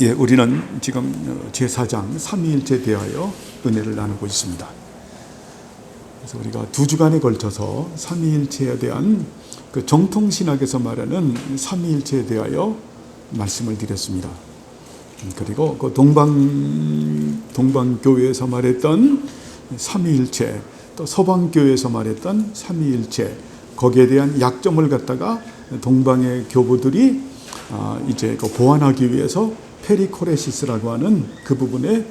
예, 우리는 지금 제4장 삼위일체에 대하여 은혜를 나누고 있습니다. 그래서 우리가 2주간에 걸쳐서 삼위일체에 대한 그 정통신학에서 말하는 삼위일체에 대하여 말씀을 드렸습니다. 그리고 그 동방교회에서 말했던 삼위일체, 또 서방교회에서 말했던 삼위일체, 거기에 대한 약점을 갖다가 동방의 교부들이 이제 그 보완하기 위해서 페리코레시스라고 하는 그 부분을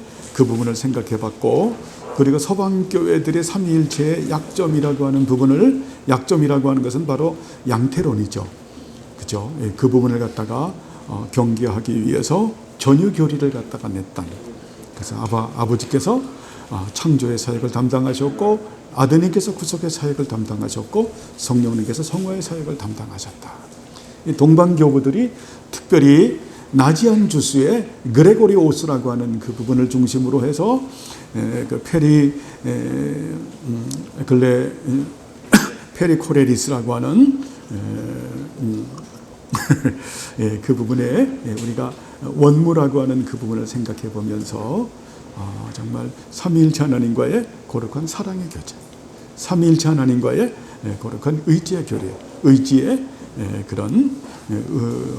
생각해 봤고, 그리고 서방 교회들의 삼위일체의 약점이라고 하는 것은 바로 양태론이죠. 그죠? 그 부분을 갖다가 경계하기 위해서 전유교리를 갖다가 냈던. 그래서 아버지께서 창조의 사역을 담당하셨고, 아드님께서 구속의 사역을 담당하셨고, 성령님께서 성화의 사역을 담당하셨다. 이 동방교부들이 특별히 나지안 주스의 그레고리오스라고 하는 그 부분을 중심으로 해서 그 페리코레리스라고 하는 그 부분에 우리가 원무라고 하는 그 부분을 생각해 보면서 정말 삼위일체 하나님과의 거룩한 사랑의 교제, 삼위일체 하나님과의 거룩한 의지의 그런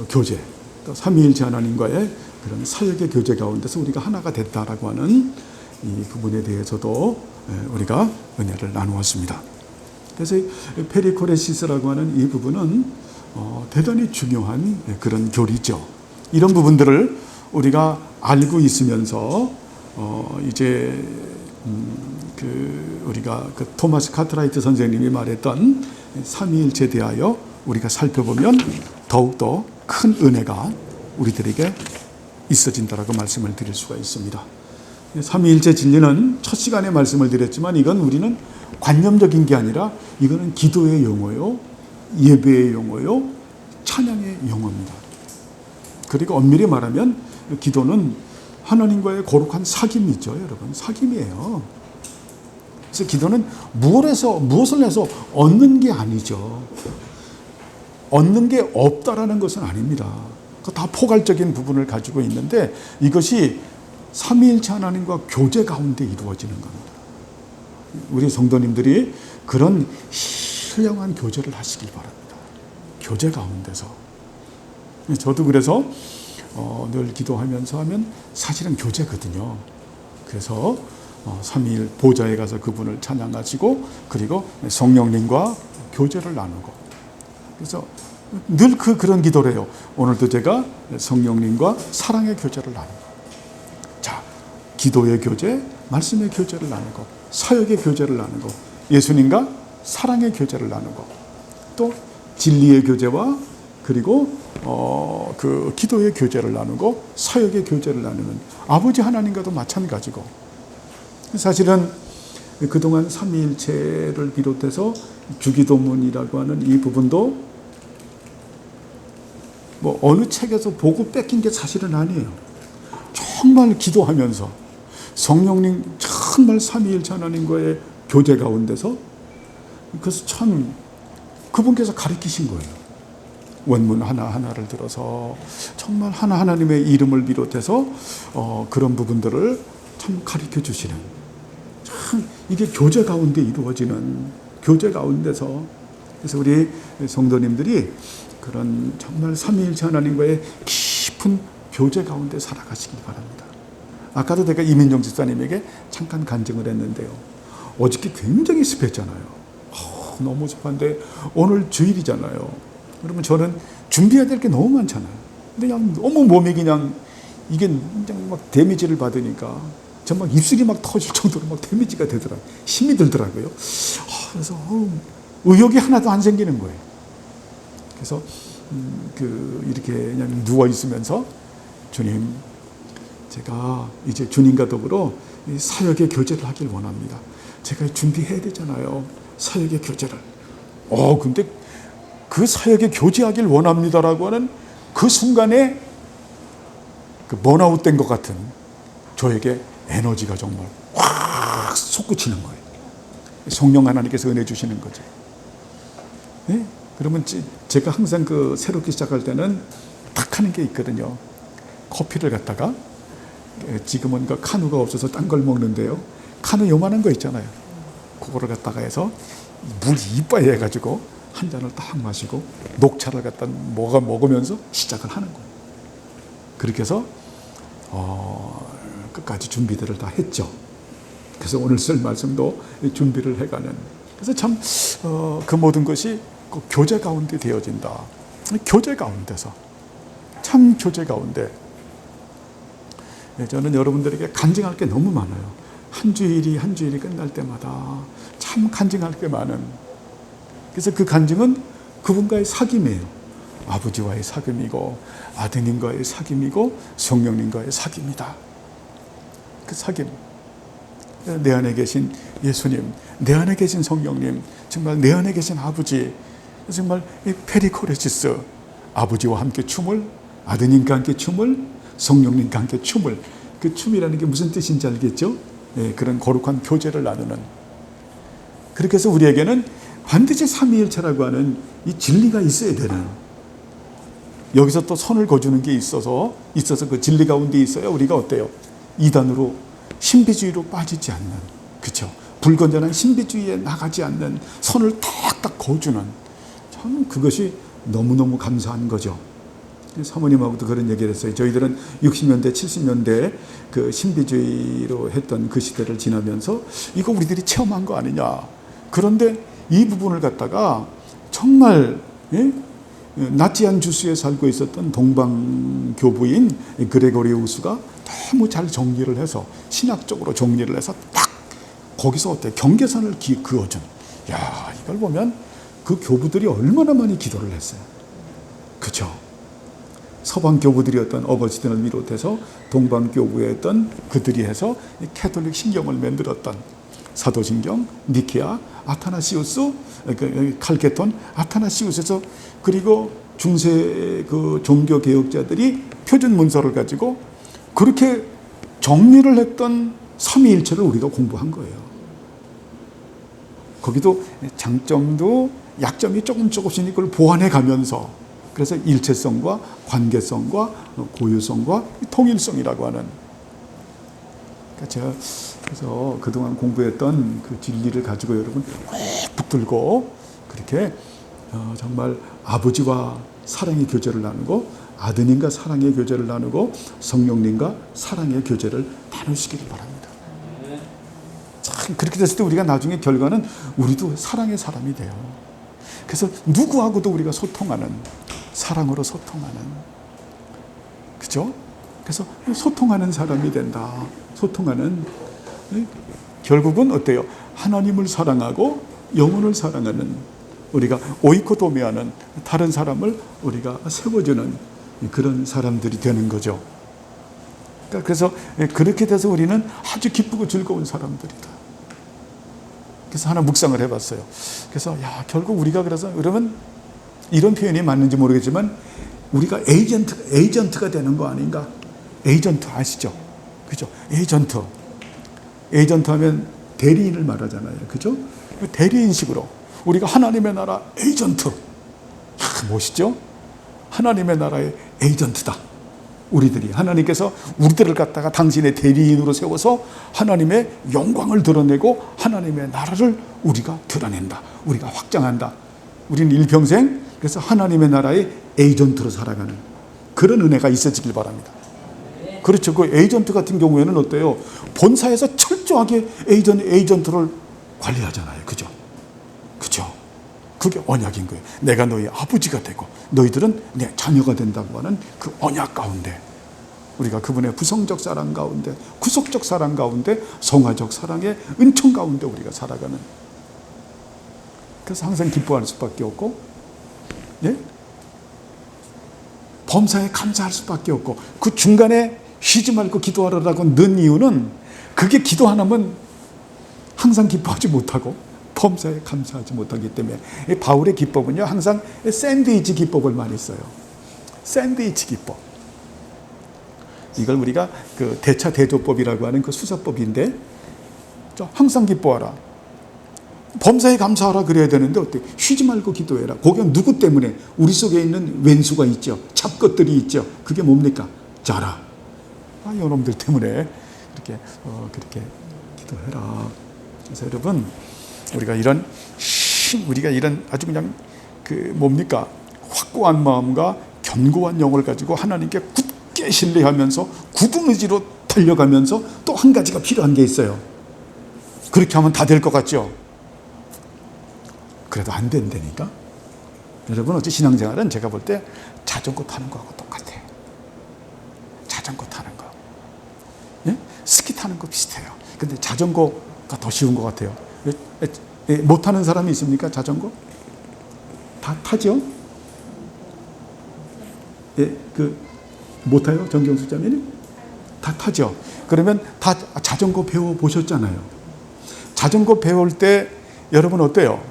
교제, 또 삼위일체 하나님과의 그런 사역의 교제 가운데서 우리가 하나가 됐다라고 하는 이 부분에 대해서도 우리가 은혜를 나누었습니다. 그래서 페리코레시스라고 하는 이 부분은 대단히 중요한 그런 교리죠. 이런 부분들을 우리가 알고 있으면서 이제 우리가 그 토마스 카트라이트 선생님이 말했던 삼위일체에 대하여 우리가 살펴보면 더욱더 큰 은혜가 우리들에게 있어진다라고 말씀을 드릴 수가 있습니다. 삼위일체 진리는 첫 시간에 말씀을 드렸지만 이건 우리는 관념적인 게 아니라 이거는 기도의 용어요, 예배의 용어요, 찬양의 용어입니다. 그리고 엄밀히 말하면 기도는 하나님과의 거룩한 사귐이죠, 여러분. 사귐이에요. 그래서 기도는 무엇을 해서 얻는 게 아니죠. 얻는 게 없다라는 것은 아닙니다. 다 포괄적인 부분을 가지고 있는데 이것이 삼위일체 하나님과 교제 가운데 이루어지는 겁니다. 우리 성도님들이 그런 신령한 교제를 하시길 바랍니다. 교제 가운데서. 저도 그래서 늘 기도하면서 하면 사실은 교제거든요. 그래서 삼위일 보좌에 가서 그분을 찬양하시고, 그리고 성령님과 교제를 나누고, 그래서 늘 그런 기도를 해요. 오늘도 제가 성령님과 사랑의 교제를 나누고, 자, 기도의 교제, 말씀의 교제를 나누고, 사역의 교제를 나누고, 예수님과 사랑의 교제를 나누고, 또 진리의 교제와 그리고 그 기도의 교제를 나누고, 사역의 교제를 나누는 아버지 하나님과도 마찬가지고, 사실은 그동안 삼위일체를 비롯해서 주기도문이라고 하는 이 부분도 뭐 어느 책에서 보고 뺏긴 게 사실은 아니에요. 정말 기도하면서 성령님 정말 삼위일체 하나님과의 교제 가운데서 그래서 참 그분께서 가르치신 거예요. 원문 하나하나를 들어서 정말 하나님의 이름을 비롯해서 그런 부분들을 참 가르쳐 주시는, 참 이게 교제 가운데 이루어지는 교제 가운데서, 그래서 우리 성도님들이 그런 정말 삼위일체 하나님과의 깊은 교제 가운데 살아가시기 바랍니다. 아까도 제가 이민정 집사님에게 잠깐 간증을 했는데요. 어저께 굉장히 습했잖아요. 너무 습한데 오늘 주일이잖아요. 그러면 저는 준비해야 될 게 너무 많잖아요. 근데 그냥 너무 몸이 그냥 이게 그냥 막 데미지를 받으니까 정말 입술이 막 터질 정도로 막 데미지가 되더라고요. 힘이 들더라고요. 그래서 의욕이 하나도 안 생기는 거예요. 그래서 이렇게 그냥 누워 있으면서 주님, 제가 이제 주님과 더불어 사역의 교제를 하길 원합니다. 제가 준비해야 되잖아요, 사역의 교제를. 근데 그 사역의 교제하길 원합니다라고 하는 그 순간에 그 번아웃 된 것 같은 저에게 에너지가 정말 확 솟구치는 거예요. 성령 하나님께서 은혜 주시는 거죠. 네? 그러면 제가 항상 그 새롭게 시작할 때는 딱 하는 게 있거든요. 커피를 갖다가 지금은 그 카누가 없어서 딴 걸 먹는데요. 카누 요만한 거 있잖아요. 그거를 갖다가 해서 물이 이빠이 해가지고 한 잔을 딱 마시고 녹차를 갖다 먹으면서 시작을 하는 거예요. 그렇게 해서 끝까지 준비들을 다 했죠. 그래서 오늘 쓸 말씀도 준비를 해가는. 그래서 참 그 모든 것이 그 교제 가운데 되어진다. 교제 가운데서 참 교제 가운데. 저는 여러분들에게 간증할 게 너무 많아요. 한 주일이 끝날 때마다 참 간증할 게 많은. 그래서 그 간증은 그분과의 사귐이에요. 아버지와의 사귐이고 아드님과의 사귐이고 성령님과의 사귐이다. 그 사귐. 내 안에 계신 예수님, 내 안에 계신 성령님, 정말 내 안에 계신 아버지, 정말 이 페리코레시스, 아버지와 함께 춤을, 아드님과 함께 춤을, 성령님과 함께 춤을. 그 춤이라는 게 무슨 뜻인지 알겠죠? 예, 그런 거룩한 교제를 나누는. 그렇게 해서 우리에게는 반드시 삼위일체라고 하는 이 진리가 있어야 되는. 여기서 또 선을 거주는 게 있어서 그 진리 가운데 있어야 우리가 어때요? 이단으로 신비주의로 빠지지 않는, 그렇죠? 불건전한 신비주의에 나가지 않는 선을 탁탁 거주는, 참 그것이 너무너무 감사한 거죠. 사모님하고도 그런 얘기를 했어요. 저희들은 60년대, 70년대 그 신비주의로 했던 그 시대를 지나면서 이거 우리들이 체험한 거 아니냐. 그런데 이 부분을 갖다가 정말 나치안 주스에 살고 있었던 동방교부인 그레고리우스가 너무 잘 정리를 해서 신학적으로 정리를 해서 딱 거기서 어때 경계선을 그어준. 야, 이걸 보면 그 교부들이 얼마나 많이 기도를 했어요. 그렇죠? 서방 교부들이었던 어거스틴을 비롯해서 동방 교부였던 그들이 해서 캐톨릭 신경을 만들었던 사도신경, 니케아, 아타나시우스, 칼케톤, 아타나시우스에서 그리고 중세 그 종교 개혁자들이 표준 문서를 가지고 그렇게 정리를 했던 삼위일체를 우리가 공부한 거예요. 거기도 장점도 약점이 조금씩 이걸 보완해 가면서 그래서 일체성과 관계성과 고유성과 통일성이라고 하는. 그러니까 제가 그래서 그동안 공부했던 그 진리를 가지고 여러분 꼭 붙들고 그렇게 정말 아버지와 사랑의 교제를 나누고 아드님과 사랑의 교제를 나누고 성령님과 사랑의 교제를 나누시기를 바랍니다. 참 그렇게 됐을 때 우리가 나중에 결과는 우리도 사랑의 사람이 돼요. 그래서 누구하고도 우리가 소통하는, 사랑으로 소통하는, 그죠? 그래서 소통하는 사람이 된다. 소통하는, 결국은 어때요? 하나님을 사랑하고 영혼을 사랑하는, 우리가 오이코도미하는 다른 사람을 우리가 세워주는 그런 사람들이 되는 거죠. 그래서 그렇게 돼서 우리는 아주 기쁘고 즐거운 사람들이다. 그래서 하나 묵상을 해봤어요. 그래서 결국 우리가 그래서 여러분 이런 표현이 맞는지 모르겠지만 우리가 에이전트가 되는 거 아닌가? 에이전트 아시죠? 그죠? 에이전트 하면 대리인을 말하잖아요. 그죠? 대리인식으로 우리가 하나님의 나라 에이전트. 멋있죠? 하나님의 나라의 에이전트다. 우리들이 하나님께서 우리들을 갖다가 당신의 대리인으로 세워서 하나님의 영광을 드러내고 하나님의 나라를 우리가 드러낸다. 우리가 확장한다. 우리는 일평생 그래서 하나님의 나라의 에이전트로 살아가는 그런 은혜가 있어지길 바랍니다. 그렇죠. 그 에이전트 같은 경우에는 어때요? 본사에서 철저하게 에이전트를 관리하잖아요. 그죠? 그죠? 그게 언약인 거예요. 내가 너희 아버지가 되고 너희들은 내 자녀가 된다고 하는 그 언약 가운데 우리가 그분의 부성적 사랑 가운데 구속적 사랑 가운데 성화적 사랑의 은총 가운데 우리가 살아가는. 그래서 항상 기뻐할 수밖에 없고 범사에 감사할 수밖에 없고 그 중간에 쉬지 말고 기도하라고 넣은 이유는 그게 기도 하나면 항상 기뻐하지 못하고 범사에 감사하지 못하기 때문에 바울의 기법은요 항상 샌드위치 기법을 많이 써요. 샌드위치 기법. 이걸 우리가 그 대차대조법이라고 하는 그 수사법인데 항상 기뻐하라. 범사에 감사하라 그래야 되는데 어때? 쉬지 말고 기도해라. 그게 누구 때문에? 우리 속에 있는 왼수가 있죠. 잡것들이 있죠. 그게 뭡니까? 자라. 이놈들 때문에 그렇게 기도해라. 그래서 여러분, 우리가 이런 아주 그냥 확고한 마음과 견고한 영을 가지고 하나님께 굳게 신뢰하면서 굳은 의지로 달려가면서 또 한 가지가 필요한 게 있어요. 그렇게 하면 다 될 것 같죠? 그래도 안 된다니까. 여러분, 어째 신앙생활은 제가 볼 때 자전거 타는 거하고 똑같아요. 자전거 타는 거. 예? 스키 타는 거 비슷해요. 근데 자전거가 더 쉬운 것 같아요. 못 타는 사람이 있습니까? 자전거? 다 타죠? 예, 못 타요? 정경수 자매님? 다 타죠? 그러면 다 자전거 배워 보셨잖아요. 자전거 배울 때 여러분 어때요?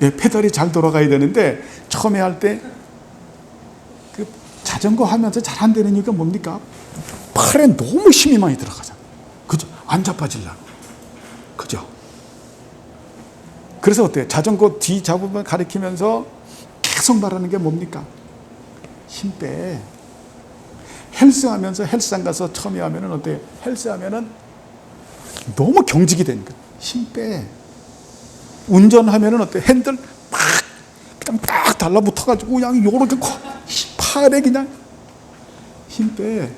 예, 페달이 잘 돌아가야 되는데 처음에 할 때 자전거 하면서 잘 안 되는 이유가 뭡니까? 팔에 너무 힘이 많이 들어가잖아요. 그죠? 안 자빠질라. 그죠? 그래서 어때요? 자전거 뒤 잡으면 가리키면서 계속 말하는 게 뭡니까? 힘 빼. 헬스하면서 헬스장 가서 처음에 하면은 어때요? 헬스하면은 너무 경직이 되니까 힘 빼. 운전하면은 어때요? 핸들 막 그냥 딱 달라붙어가지고 그냥 요렇게 팔에 그냥 힘 빼.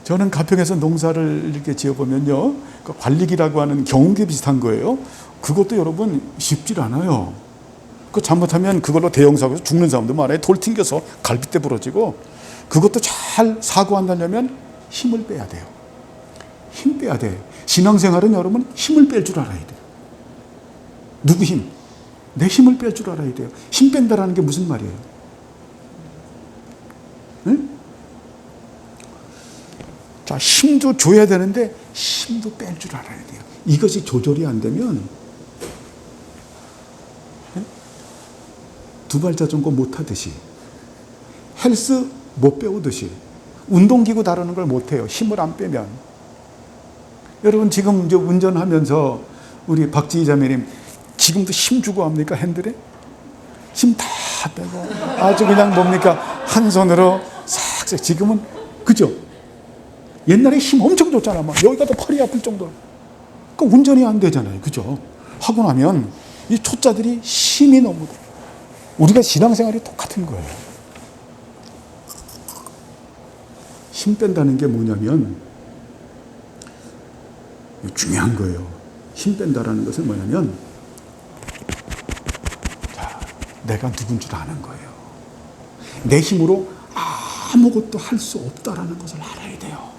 저는 가평에서 농사를 이렇게 지어보면요, 관리기라고 하는 경운기 비슷한 거예요. 그것도 여러분 쉽질 않아요. 잘못하면 그걸로 대형사고에서 죽는 사람도 많아요. 돌 튕겨서 갈비뼈 부러지고. 그것도 잘 사고 안 나려면 힘을 빼야 돼요. 힘 빼야 돼. 신앙생활은 여러분 힘을 뺄 줄 알아야 돼요. 누구 힘? 내 힘을 뺄 줄 알아야 돼요. 힘 뺀다라는 게 무슨 말이에요? 응? 자, 힘도 줘야 되는데 힘도 뺄 줄 알아야 돼요. 이것이 조절이 안 되면 두발 자전거 못 타듯이, 헬스 못 배우듯이, 운동기구 다루는 걸 못 해요. 힘을 안 빼면. 여러분, 지금 이제 운전하면서 우리 박지희 자매님 지금도 힘 주고 합니까? 핸들에? 힘 다 빼고 아주 그냥 뭡니까? 한 손으로 싹. 지금은 그죠? 옛날에 힘 엄청 줬잖아. 막 여기가 더 팔이 아플 정도로. 운전이 안 되잖아요. 그죠? 하고 나면 이 초짜들이 힘이 너무 돼. 우리가 신앙생활이 똑같은 거예요. 힘 뺀다는 게 뭐냐면 중요한 거예요. 힘 뺀다라는 것은 뭐냐면, 자, 내가 누군 줄 아는 거예요. 내 힘으로 아무것도 할 수 없다라는 것을 알아야 돼요.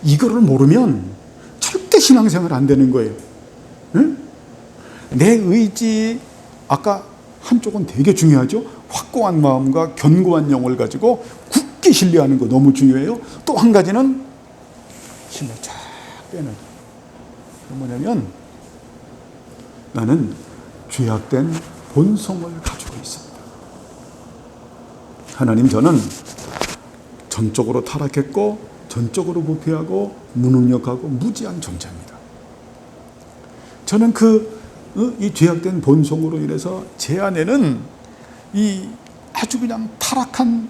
이거를 모르면 절대 신앙생활 안 되는 거예요. 응? 내 의지, 아까 한쪽은 되게 중요하죠. 확고한 마음과 견고한 영을 가지고 굳게 신뢰하는 거 너무 중요해요. 또 한 가지는 힘을 쫙 빼는. 뭐냐면, 나는 죄악된 본성을 가지고 있습니다. 하나님, 저는 전적으로 타락했고 전적으로 부패하고 무능력하고 무지한 존재입니다. 저는 이 죄악된 본성으로 인해서 제 안에는 이 아주 그냥 타락한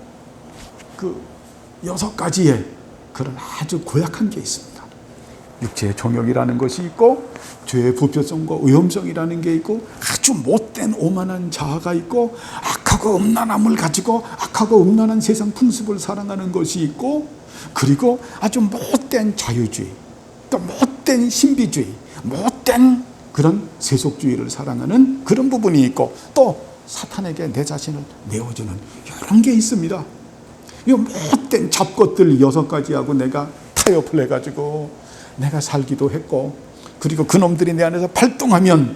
6가지의 그런 아주 고약한 게 있습니다. 육체의 종욕이라는 것이 있고, 죄의 부패성과 위험성이라는 게 있고, 아주 못된 오만한 자아가 있고, 악하고 음란함을 가지고 악하고 음란한 세상 풍습을 사랑하는 것이 있고, 그리고 아주 못된 자유주의, 또 못된 신비주의, 못된 그런 세속주의를 사랑하는 그런 부분이 있고, 또 사탄에게 내 자신을 내어주는 이런 게 있습니다. 이 못된 잡것들 6가지하고 내가 타협을 해가지고 내가 살기도 했고, 그리고 그놈들이 내 안에서 발동하면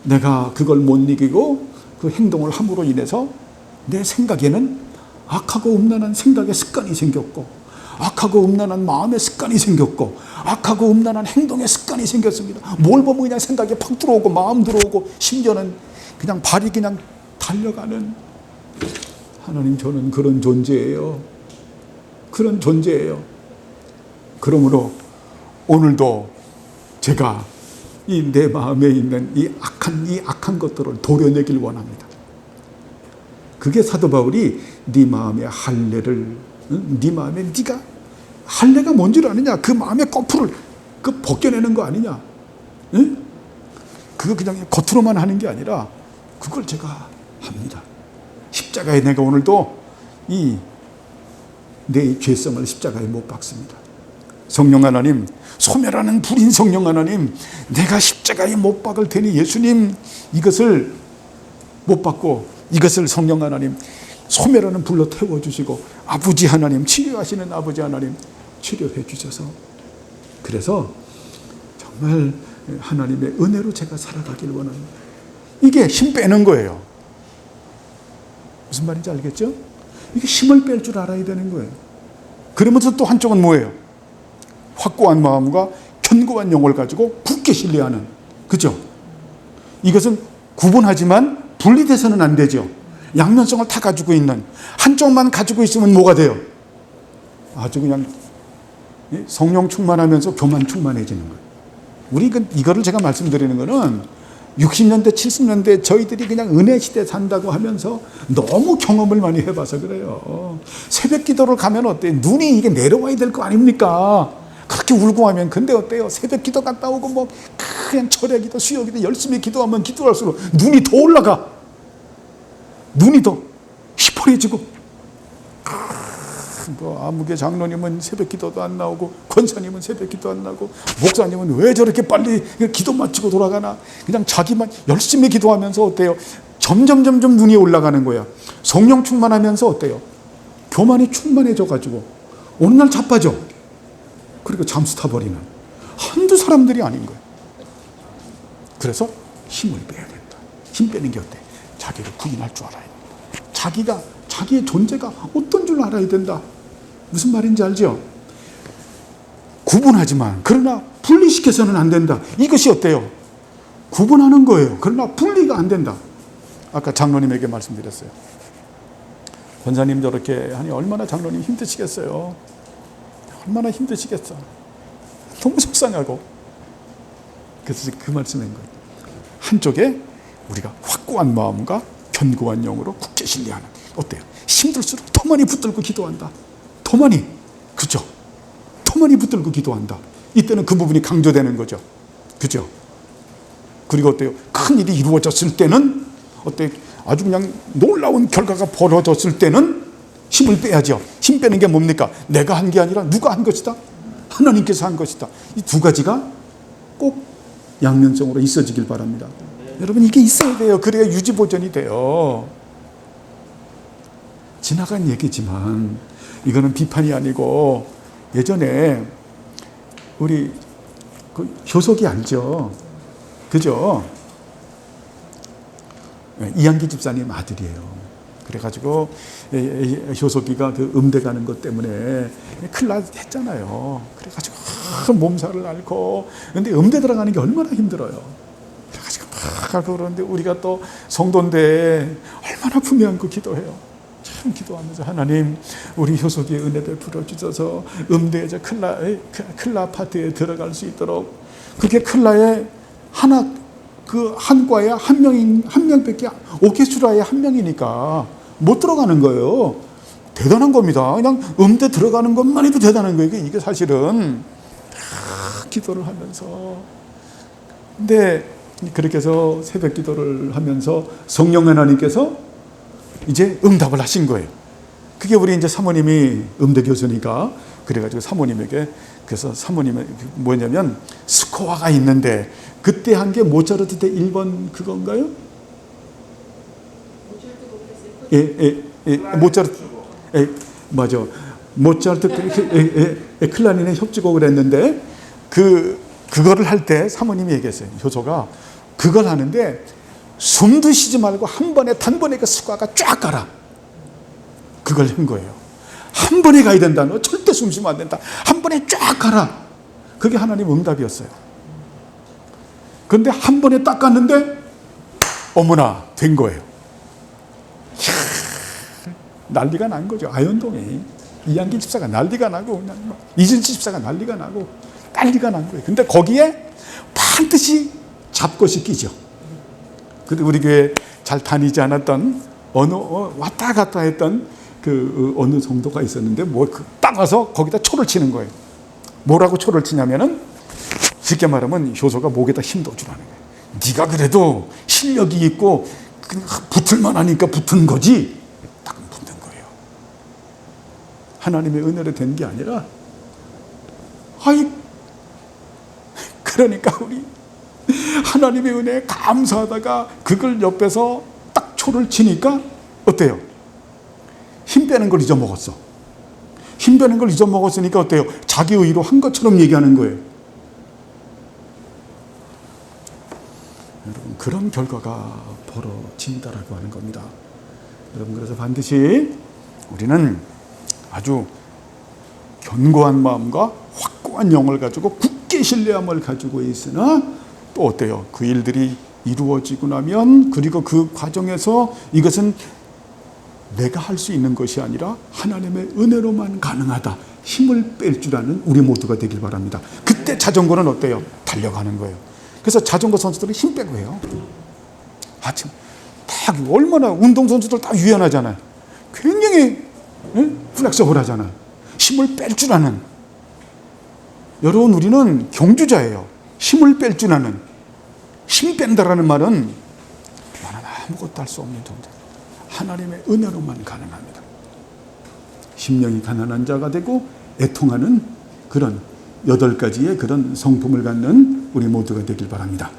내가 그걸 못 이기고 그 행동을 함으로 인해서 내 생각에는 악하고 음란한 생각의 습관이 생겼고, 악하고 음란한 마음의 습관이 생겼고, 악하고 음란한 행동의 습관이 생겼습니다. 뭘 보면 그냥 생각이 팍 들어오고 마음 들어오고, 심지어는 그냥 발이 그냥 달려가는. 하나님, 저는 그런 존재예요. 그런 존재예요. 그러므로 오늘도 제가 이 내 마음에 있는 이 악한 것들을 도려내길 원합니다. 그게 사도 바울이 네 마음의 할례를, 네 마음에 네가 할례가 뭔 줄 아느냐? 그 마음의 거풀을 그 벗겨내는 거 아니냐? 응? 그거 그냥 겉으로만 하는 게 아니라 그걸 제가 합니다. 십자가에 내가 오늘도 내 죄성을 십자가에 못 박습니다. 성령 하나님, 소멸하는 불인 성령 하나님, 내가 십자가에 못 박을 테니 예수님 이것을 못 박고 이것을 성령 하나님 소멸하는 불로 태워주시고 아버지 하나님, 치료하시는 아버지 하나님 치료해 주셔서, 그래서 정말 하나님의 은혜로 제가 살아가길 원합니다. 이게 힘 빼는 거예요. 무슨 말인지 알겠죠? 이게 힘을 뺄 줄 알아야 되는 거예요. 그러면서 또 한쪽은 뭐예요? 확고한 마음과 견고한 영을 가지고 굳게 신뢰하는, 그죠? 이것은 구분하지만 분리돼서는 안 되죠. 양면성을 다 가지고 있는, 한쪽만 가지고 있으면 뭐가 돼요? 아주 그냥 성령 충만하면서 교만 충만해지는 거예요. 우리 이거를 제가 말씀드리는 거는 60년대 70년대 저희들이 그냥 은혜 시대 산다고 하면서 너무 경험을 많이 해봐서 그래요. 새벽 기도를 가면 어때요? 눈이 이게 내려와야 될 거 아닙니까? 그렇게 울고 하면. 근데 어때요? 새벽 기도 갔다 오고 뭐 그냥 철야 기도, 수요 기도 열심히 기도하면 기도할수록 눈이 더 올라가. 눈이 더 희퍼해지고. 뭐 아무개 장로님은 새벽 기도도 안 나오고, 권사님은 새벽 기도 안 나오고, 목사님은 왜 저렇게 빨리 기도 마치고 돌아가나. 그냥 자기만 열심히 기도하면서 어때요? 점점 눈이 올라가는 거야. 성령 충만하면서 어때요? 교만이 충만해져 가지고 어느 날 자빠져. 그리고 잠수 타버리는 한두 사람들이 아닌 거예요. 그래서 힘을 빼야 된다. 힘 빼는 게 어때? 자기를 부인할 줄 알아야 된다. 자기의 존재가 어떤 줄 알아야 된다. 무슨 말인지 알죠? 구분하지만 그러나 분리시켜서는 안 된다. 이것이 어때요? 구분하는 거예요. 그러나 분리가 안 된다. 아까 장로님에게 말씀드렸어요. 권사님 저렇게 하니 얼마나 장로님 힘드시겠어요. 얼마나 힘드시겠어. 너무 속상하고. 그래서 그 말씀인 거예요. 한쪽에 우리가 확고한 마음과 견고한 영으로 굳게 신뢰하는. 어때요? 힘들수록 더 많이 붙들고 기도한다. 더 많이. 그죠? 더 많이 붙들고 기도한다. 이때는 그 부분이 강조되는 거죠. 그죠? 그리고 어때요? 큰 일이 이루어졌을 때는 어때요? 아주 그냥 놀라운 결과가 벌어졌을 때는 힘을 빼야죠. 힘 빼는 게 뭡니까? 내가 한 게 아니라 누가 한 것이다? 하나님께서 한 것이다. 이 두 가지가 꼭 양면성으로 있어지길 바랍니다. 여러분, 이게 있어야 돼요. 그래야 유지보존이 돼요. 지나간 얘기지만 이거는 비판이 아니고, 예전에 우리 그 효석이 알죠? 그죠? 이한기 집사님 아들이에요. 그래가지고 효석이가 그 음대 가는 것 때문에 큰일 났잖아요. 그래가지고 몸살을 앓고, 근데 음대 들어가는 게 얼마나 힘들어요. 그래가지고 막 그러는데 우리가 또 성도인데 얼마나 품이 안고 기도해요. 참 기도하면서, 하나님 우리 효석이의 은혜 베풀어 주셔서 음대에 저 클라 아파트에 들어갈 수 있도록. 그게 클라에 하나, 그 한 과에 한 명밖에, 오케스트라에 한 명이니까 못 들어가는 거예요. 대단한 겁니다. 그냥 음대 들어가는 것만 해도 대단한 거예요. 이게 사실은 기도를 하면서. 근데 그렇게 해서 새벽 기도를 하면서 성령 하나님께서 이제 응답을 하신 거예요. 그게 우리 이제 사모님이 음대 교수니까, 그래가지고 사모님에게, 그래서 사모님은 뭐냐면 스코어가 있는데, 그때 한 게 모차르트 때 1번 그건가요? 모차르트. 맞아. 모차르트 때 클라리넷 협주곡을 했는데, 그거를 할 때 사모님이 얘기했어요. 효소가 그걸 하는데 숨도 쉬지 말고 한 번에 단번에 그 스코어가 쫙 가라. 그걸 한 거예요. 한 번에 가야 된다. 너 절대 숨 쉬면 안 된다. 한 번에 쫙 가라. 그게 하나님 응답이었어요. 그런데 한 번에 딱 갔는데 어머나 된 거예요. 난리가 난 거죠. 아현동이. 이한기 집사가 난리가 나고, 그냥 이진치 집사가 난리가 난 거예요. 근데 거기에 반드시 잡것이 끼죠. 근데 우리 교회 잘 다니지 않았던 왔다 갔다 했던 그 어느 정도가 있었는데 딱 와서 거기다 초를 치는 거예요. 뭐라고 초를 치냐면은 쉽게 말하면 효소가 목에다 힘도 주라는 거예요. 네가 그래도 실력이 있고 붙을만 하니까 붙은 거지. 딱 붙는 거예요. 하나님의 은혜로 된 게 아니라 그러니까 우리 하나님의 은혜에 감사하다가 그걸 옆에서 딱 초를 치니까 어때요? 힘 빼는 걸 잊어먹었어. 힘 빼는 걸 잊어먹었으니까 어때요? 자기 의로 한 것처럼 얘기하는 거예요. 여러분, 그런 결과가 벌어진다라고 하는 겁니다. 여러분, 그래서 반드시 우리는 아주 견고한 마음과 확고한 영을 가지고 굳게 신뢰함을 가지고 있으나 또 어때요? 그 일들이 이루어지고 나면 그리고 그 과정에서 이것은 내가 할 수 있는 것이 아니라 하나님의 은혜로만 가능하다. 힘을 뺄 줄 아는 우리 모두가 되길 바랍니다. 그때 자전거는 어때요? 달려가는 거예요. 그래서 자전거 선수들은 힘 빼고 해요. 참, 다 얼마나 운동선수들 다 유연하잖아요. 굉장히 플렉서블하잖아요. 힘을 뺄 줄 아는. 여러분, 우리는 경주자예요. 힘을 뺄 줄 아는. 힘 뺀다라는 말은 나는 아무것도 할 수 없는 존재. 하나님의 은혜로만 가능합니다. 심령이 가난한 자가 되고 애통하는 그런 8가지의 그런 성품을 갖는 우리 모두가 되길 바랍니다.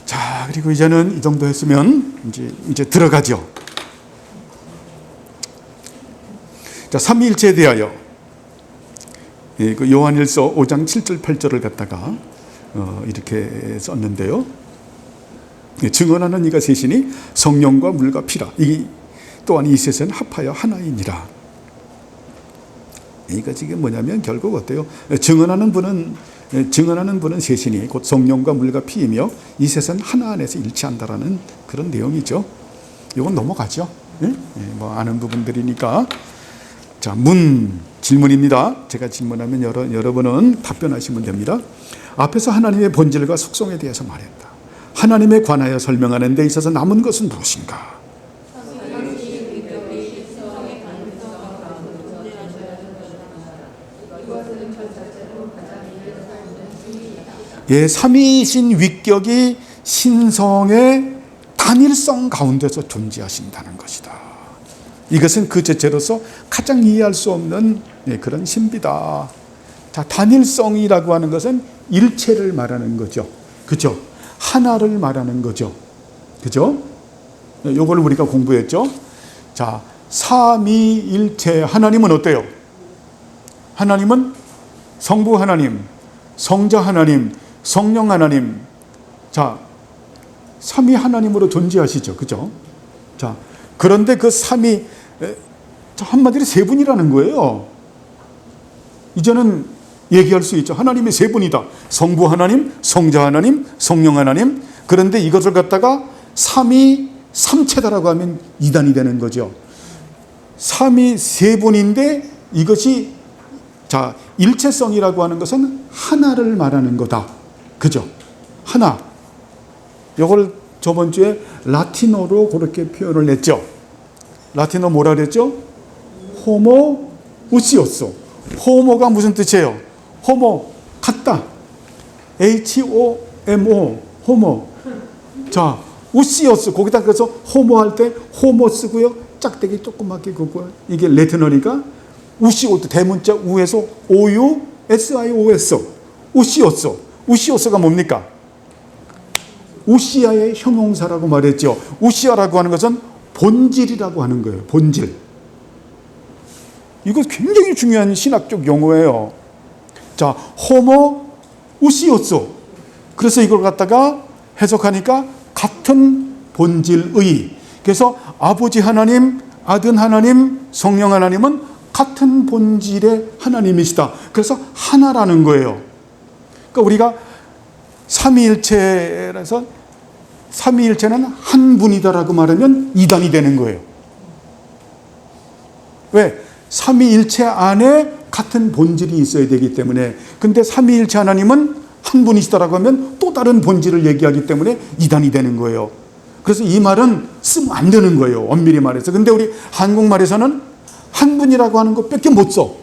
자, 그리고 이제는 이 정도 했으면 이제 들어가죠. 자, 삼위일체에 대하여 그 요한일서 5장 7절 8절을 갖다가 이렇게 썼는데요. 증언하는 이가 셋이니 성령과 물과 피라. 이 또한 이 셋은 합하여 하나이니라. 이거 지금 뭐냐면 결국 어때요? 증언하는 분은 셋이니 곧 성령과 물과 피이며 이 셋은 하나 안에서 일치한다라는 그런 내용이죠. 이건 넘어가죠. 뭐 아는 부분들이니까. 자, 질문입니다. 제가 질문하면 여러분은 답변하시면 됩니다. 앞에서 하나님의 본질과 속성에 대해서 말했다. 하나님에 관하여 설명하는 데 있어서 남은 것은 무엇인가? 예, 삼위이신 위격이 신성의 단일성 가운데서 존재하신다는 것이다. 이것은 그 자체로서 가장 이해할 수 없는 그런 신비다. 자, 단일성이라고 하는 것은 일체를 말하는 거죠. 그죠? 하나를 말하는 거죠. 그죠? 요걸 우리가 공부했죠. 자, 삼위일체 하나님은 어때요? 하나님은 성부 하나님, 성자 하나님, 성령 하나님. 자, 삼위 하나님으로 존재하시죠. 그죠? 자, 그런데 그 삼위, 한마디로 세 분이라는 거예요. 이제는 얘기할 수 있죠. 하나님이 세 분이다. 성부 하나님, 성자 하나님, 성령 하나님. 그런데 이것을 갖다가 삼위 삼체다라고 하면 이단이 되는 거죠. 삼위 세 분인데 이것이 자, 일체성이라고 하는 것은 하나를 말하는 거다. 그죠? 하나. 이걸 저번 주에 라틴어로 그렇게 표현을 했죠. 라틴어 뭐라 그랬죠? 호모 우시오소. 호모가 무슨 뜻이에요? 호모, 같다. H-O-M-O, 호모. 자, 우시오스, 거기다 그래서 호모 할 때 호모 쓰고요. 짝대기 조그맣게 긋고, 이게 레티너니까 우시오스, 대문자 우에서 O-U, S-I-O-S, 우시오스. 우시오스가 뭡니까? 우시아의 형용사라고 말했죠. 우시아라고 하는 것은 본질이라고 하는 거예요. 본질. 이거 굉장히 중요한 신학적 용어예요. 자, 호모 우시오스. 그래서 이걸 갖다가 해석하니까 같은 본질의. 그래서 아버지 하나님, 아들 하나님, 성령 하나님은 같은 본질의 하나님이시다. 그래서 하나라는 거예요. 그러니까 우리가 삼위일체라서 삼위일체는 한 분이다라고 말하면 이단이 되는 거예요. 왜? 삼위일체 안에 같은 본질이 있어야 되기 때문에. 근데 삼위일체 하나님은 한 분이시다라고 하면 또 다른 본질을 얘기하기 때문에 이단이 되는 거예요. 그래서 이 말은 쓰면 안 되는 거예요. 엄밀히 말해서. 근데 우리 한국말에서는 한 분이라고 하는 것밖에 못 써.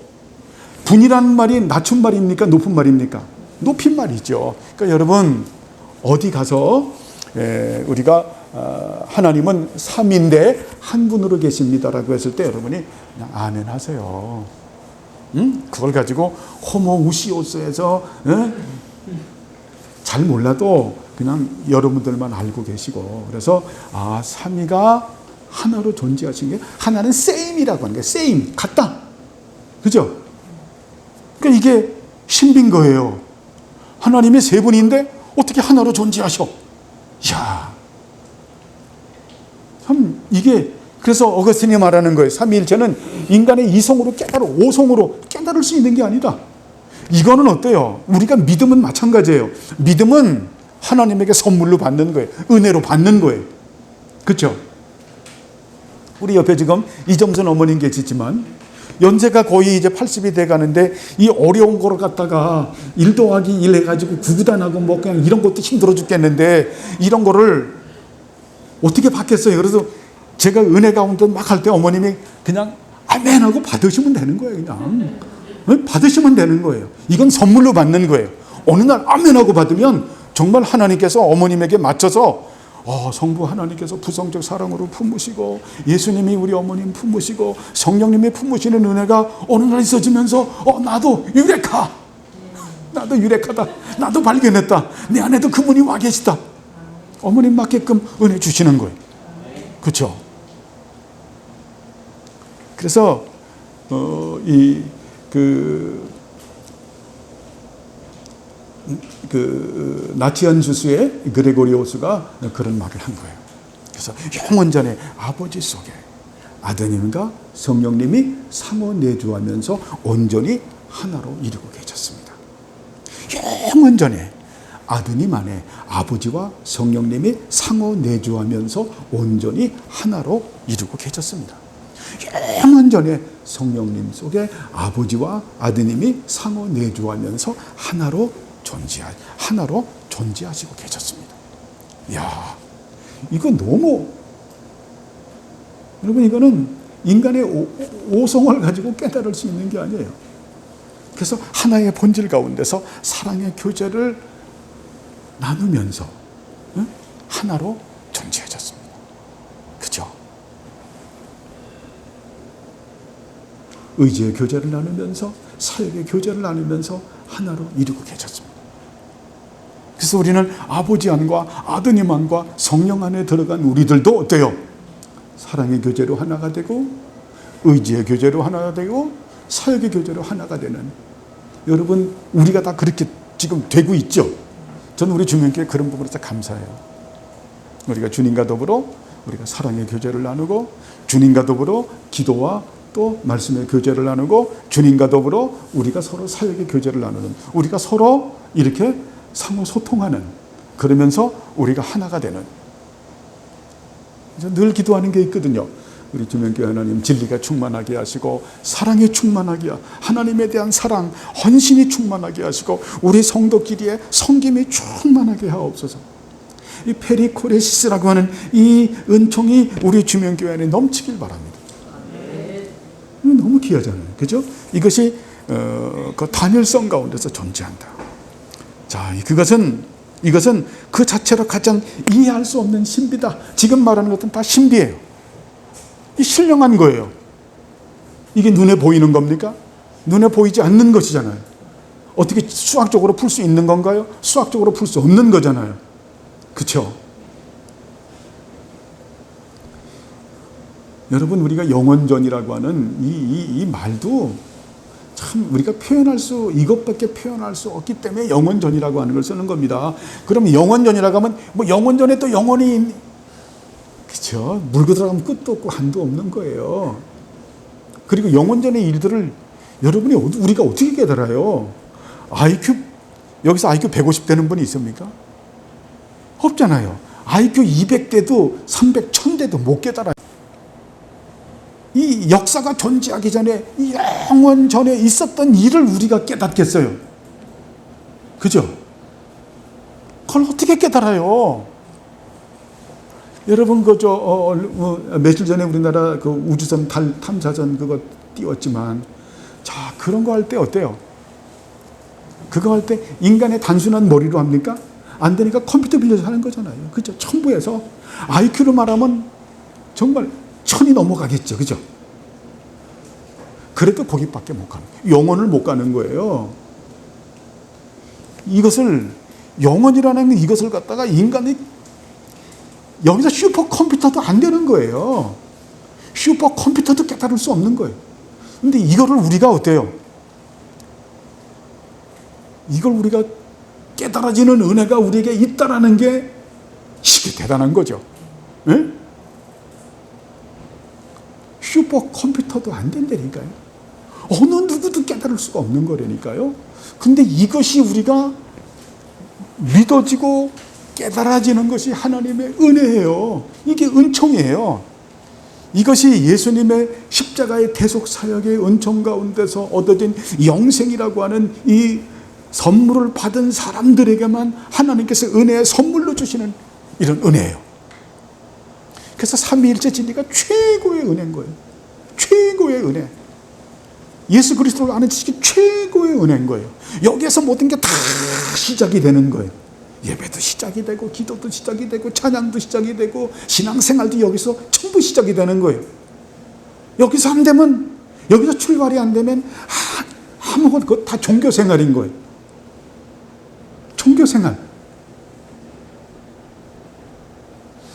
분이라는 말이 낮춘 말입니까? 높은 말입니까? 높인 말이죠. 그러니까 여러분 어디 가서 우리가 하나님은 삼인데 한 분으로 계십니다라고 했을 때 여러분이 그냥 아멘 하세요. 그걸 가지고 호모우시오스에서 잘 몰라도 그냥 여러분들만 알고 계시고, 그래서 삼위가 하나로 존재하신 게, 하나는 same이라고 하는 게 same, 같다. 그죠? 그러니까 이게 신비인 거예요. 하나님이 세 분인데 어떻게 하나로 존재하셔? 이야, 참 이게, 그래서 어거스틴이 말하는 거예요. 삼위일체는 인간의 이성으로 깨달아, 오성으로 깨달을 수 있는 게 아니다. 이거는 어때요? 우리가 믿음은 마찬가지예요. 믿음은 하나님에게 선물로 받는 거예요. 은혜로 받는 거예요. 그렇죠? 우리 옆에 지금 이정선 어머님 계시지만 연세가 거의 이제 80이 돼 가는데 이 어려운 거를 갖다가 1 더하기 1 해가지고 구구단하고 뭐 그냥 이런 것도 힘들어 죽겠는데 이런 거를 어떻게 받겠어요? 그래서 제가 은혜 가운데 막 할 때 어머님이 그냥 아멘 하고 받으시면 되는 거예요. 그냥 받으시면 되는 거예요. 이건 선물로 받는 거예요. 어느 날 아멘 하고 받으면 정말 하나님께서 어머님에게 맞춰서 성부 하나님께서 부성적 사랑으로 품으시고 예수님이 우리 어머님 품으시고 성령님이 품으시는 은혜가 어느 날 있어지면서 나도 유레카, 나도 유레카다, 나도 발견했다, 내 안에도 그분이 와 계시다, 어머님 맞게끔 은혜 주시는 거예요. 그렇죠? 그래서 나티안 주수의 그레고리오스가 그런 말을 한 거예요. 그래서 영원전에 아버지 속에 아드님과 성령님이 상호 내주하면서 온전히 하나로 이루고 계셨습니다. 영원전에 아드님 안에 아버지와 성령님이 상호 내주하면서 온전히 하나로 이루고 계셨습니다. 영원전에 성령님 속에 아버지와 아드님이 상호 내주하면서 하나로 존재하시고 계셨습니다. 이야, 이거 너무, 여러분, 이거는 인간의 오성을 가지고 깨달을 수 있는 게 아니에요. 그래서 하나의 본질 가운데서 사랑의 교제를 나누면서 하나로 존재해졌습니다. 그죠? 의지의 교제를 나누면서 사역의 교제를 나누면서 하나로 이루고 계셨습니다. 그래서 우리는 아버지 안과 아드님 안과 성령 안에 들어간 우리들도 어때요? 사랑의 교제로 하나가 되고 의지의 교제로 하나가 되고 사역의 교제로 하나가 되는, 여러분 우리가 다 그렇게 지금 되고 있죠. 저는 우리 주님께 그런 부분에서 감사해요. 우리가 주님과 더불어 우리가 사랑의 교제를 나누고 주님과 더불어 기도와 또 말씀의 교제를 나누고 주님과 더불어 우리가 서로 사역의 교제를 나누는, 우리가 서로 이렇게 상호 소통하는, 그러면서 우리가 하나가 되는, 늘 기도하는 게 있거든요. 우리 주명교회 하나님 진리가 충만하게 하시고 사랑이 충만하게, 하나님에 대한 사랑, 헌신이 충만하게 하시고 우리 성도끼리의 섬김이 충만하게 하옵소서. 이 페리코레시스라고 하는 이 은총이 우리 주명교회 안에 넘치길 바랍니다. 너무 귀하잖아요. 그죠? 이것이 그 단일성 가운데서 존재한다. 자, 이것은 그 자체로 가장 이해할 수 없는 신비다. 지금 말하는 것은 다 신비예요. 이 신령한 거예요. 이게 눈에 보이는 겁니까? 눈에 보이지 않는 것이잖아요. 어떻게 수학적으로 풀 수 있는 건가요? 수학적으로 풀 수 없는 거잖아요. 그렇죠? 여러분, 우리가 영원전이라고 하는 이 말도 참 우리가 이것밖에 표현할 수 없기 때문에 영원전이라고 하는 걸 쓰는 겁니다. 그럼 영원전이라고 하면 뭐 영원전에 또 영원히, 그렇죠? 물고 들어가면 끝도 없고 한도 없는 거예요. 그리고 영원전의 일들을 우리가 어떻게 깨달아요? 여기서 IQ 150 되는 분이 있습니까? 없잖아요. IQ 200대도 300, 1000대도 못 깨달아요. 이 역사가 존재하기 전에 이 영원 전에 있었던 일을 우리가 깨닫겠어요? 그죠? 그걸 어떻게 깨달아요? 여러분 며칠 전에 우리나라 그 우주선 달 탐사선 그거 띄웠지만, 자, 그런 거 할 때 어때요? 그거 할 때 인간의 단순한 머리로 합니까? 안 되니까 컴퓨터 빌려서 하는 거잖아요. 그죠? 첨부해서 IQ로 말하면 정말 1000이 넘어가겠죠. 그죠? 그래도 거기밖에 못 가는 거예요. 영혼을 못 가는 거예요. 이것을, 영혼이라는 이것을 갖다가 인간이 여기서 슈퍼컴퓨터도 안 되는 거예요. 슈퍼컴퓨터도 깨달을 수 없는 거예요. 근데 이거를 우리가 어때요? 이걸 우리가 깨달아지는 은혜가 우리에게 있다라는 게 이게 대단한 거죠. 네? 슈퍼컴퓨터도 안 된다니까요. 어느 누구도 깨달을 수가 없는 거라니까요. 근데 이것이 우리가 믿어지고 깨달아지는 것이 하나님의 은혜예요. 이게 은총이에요. 이것이 예수님의 십자가의 대속 사역의 은총 가운데서 얻어진 영생이라고 하는 이 선물을 받은 사람들에게만 하나님께서 은혜의 선물로 주시는 이런 은혜예요. 그래서 삼위일체 진리가 최고의 은혜인 거예요. 최고의 은혜. 예수 그리스도를 아는 지식이 최고의 은혜인 거예요. 여기에서 모든 게 다 시작이 되는 거예요. 예배도 시작이 되고, 기도도 시작이 되고, 찬양도 시작이 되고, 신앙생활도 여기서 전부 시작이 되는 거예요. 여기서 안 되면, 여기서 출발이 안 되면 아무것도, 그거 다 종교생활인 거예요. 종교생활.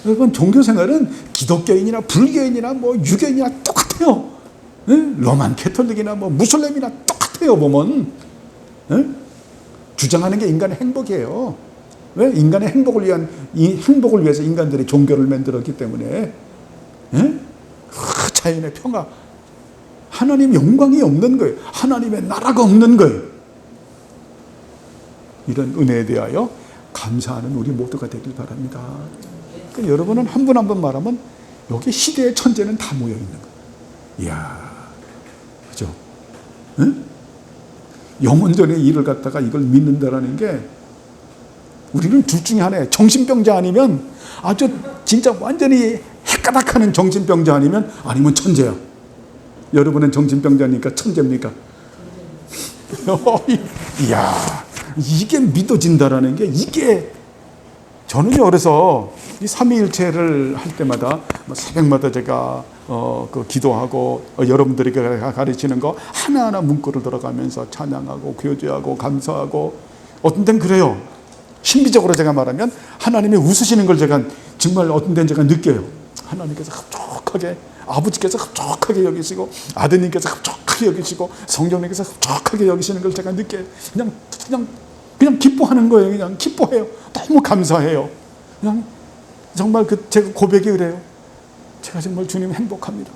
여러분, 종교생활은 기독교인이나 불교인이나 뭐 유교인이나 똑같아요. 네? 로만 캐톨릭이나 뭐 무슬림이나 똑같아요. 보면 주장하는 게 인간의 행복이에요. 왜? 인간의 행복을 위한, 이 행복을 위해서 인간들이 종교를 만들었기 때문에. 자연의 평화, 하나님 영광이 없는 거예요. 하나님의 나라가 없는 거예요. 이런 은혜에 대하여 감사하는 우리 모두가 되길 바랍니다. 그러니까 여러분은 한 분 한 분 말하면 여기 시대의 천재는 다 모여 있는 거예요. 이야, 그죠? 응? 영혼전의 일을 갖다가 이걸 믿는다라는 게, 우리는 둘 중에 하나예요. 정신병자 아니면, 아주 진짜 완전히 헷가닥하는 정신병자 아니면 천재야. 여러분은 정신병자니까 천재입니까? 이야, 이게 믿어진다라는 게, 이게, 저는요, 그래서 이 삼위일체를 할 때마다 새벽마다 제가 기도하고 여러분들에게 가르치는 거 하나하나 문구를 들어가면서 찬양하고 교제하고 감사하고, 어떤 데는 그래요. 신비적으로 제가 말하면 하나님이 웃으시는 걸 제가 정말 어떤 데는 제가 느껴요. 하나님께서 흡족하게, 아버지께서 흡족하게 여기시고, 아드님께서 흡족하게 여기시고, 성령님께서 흡족하게 여기시는 걸 제가 느껴요. 그냥 기뻐하는 거예요. 그냥 기뻐해요. 너무 감사해요. 그냥 정말 제가 고백이 그래요. 제가 정말 주님 행복합니다.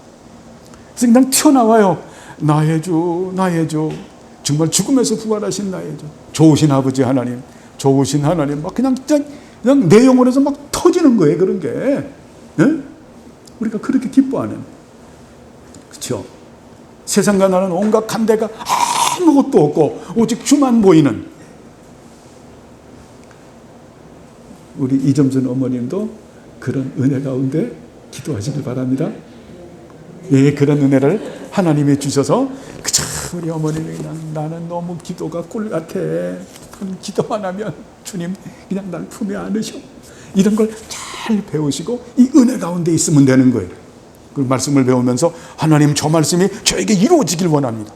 그래서 그냥 튀어나와요. 나의 주, 나의 주. 정말 죽음에서 부활하신 나의 주. 좋으신 아버지 하나님, 좋으신 하나님. 막 그냥 내 영혼에서 막 터지는 거예요. 그런 게. 네? 우리가 그렇게 기뻐하는. 그렇죠? 세상과 나는 온갖 간대가 아무것도 없고 오직 주만 보이는 우리 이점순 어머님도 그런 은혜 가운데 기도하시길 바랍니다. 예, 그런 은혜를 하나님이 주셔서, 그저 우리 어머님이 그냥, 나는 너무 기도가 꿀 같아. 기도만 하면 주님 그냥 날 품에 안으셔. 이런 걸 잘 배우시고 이 은혜 가운데 있으면 되는 거예요. 그 말씀을 배우면서 하나님, 저 말씀이 저에게 이루어지길 원합니다.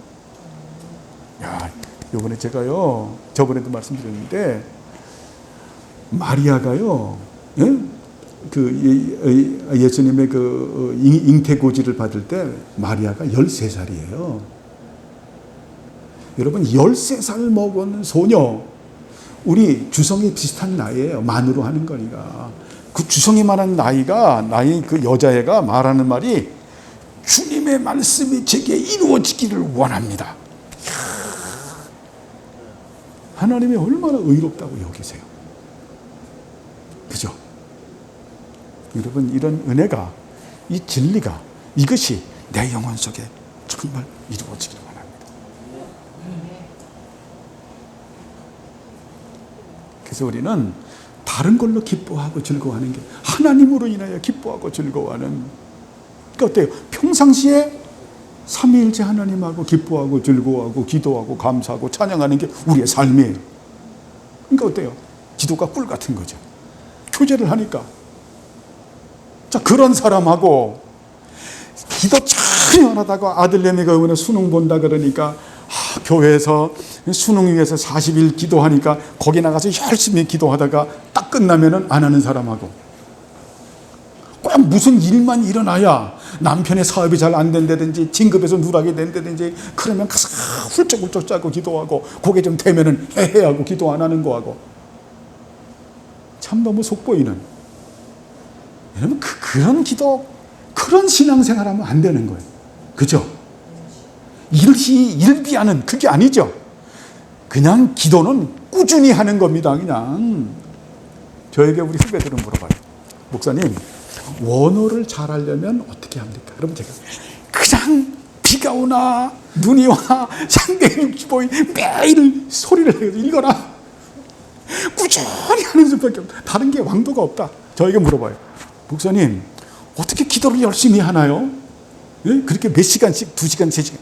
야, 요번에 제가요, 저번에도 말씀드렸는데, 마리아가요, 예? 예수님의 잉태고지를 받을 때 마리아가 13살이에요. 여러분, 13살 먹은 소녀, 우리 주성이 비슷한 나이예요. 만으로 하는 거니까. 그 주성이만한 나이 그 여자애가 말하는 말이, 주님의 말씀이 제게 이루어지기를 원합니다. 하나님이 얼마나 의롭다고 여기세요. 그죠? 여러분, 이런 은혜가, 이 진리가, 이것이 내 영혼 속에 정말 이루어지길 원합니다. 그래서 우리는 다른 걸로 기뻐하고 즐거워하는 게 하나님으로 인하여 기뻐하고 즐거워하는. 그러니까 어때요? 평상시에 삼위일체 하나님하고 기뻐하고 즐거워하고 기도하고 감사하고 찬양하는 게 우리의 삶이에요. 그러니까 어때요? 기도가 꿀 같은 거죠. 교제를 하니까. 자, 그런 사람하고 기도 전혀 안 하다가 아들내미가 이번에 수능 본다 그러니까 교회에서 수능 위해서 40일 기도하니까 거기 나가서 열심히 기도하다가 딱 끝나면은 안 하는 사람하고, 꼭 무슨 일만 일어나야 남편의 사업이 잘 안 된다든지 진급에서 누락이 된다든지 그러면 가서 훌쩍훌쩍 짜고 기도하고, 그게 좀 되면은 해하고 기도 안 하는 거하고, 참 너무 속보이는. 여러분, 그런 기도, 그런 신앙생활하면 안 되는 거예요. 그죠? 일비하는 그게 아니죠. 그냥 기도는 꾸준히 하는 겁니다. 그냥. 저에게 우리 후배들은 물어봐요. 목사님, 원어를 잘하려면 어떻게 합니까? 여러분, 제가 그냥 비가 오나 눈이 오나 상대의 기보이 매일 소리를 해서 읽어라. 꾸준히 하는 수밖에 없다. 다른 게 왕도가 없다. 저에게 물어봐요. 목사님, 어떻게 기도를 열심히 하나요? 예? 그렇게 몇 시간씩, 2시간, 3시간.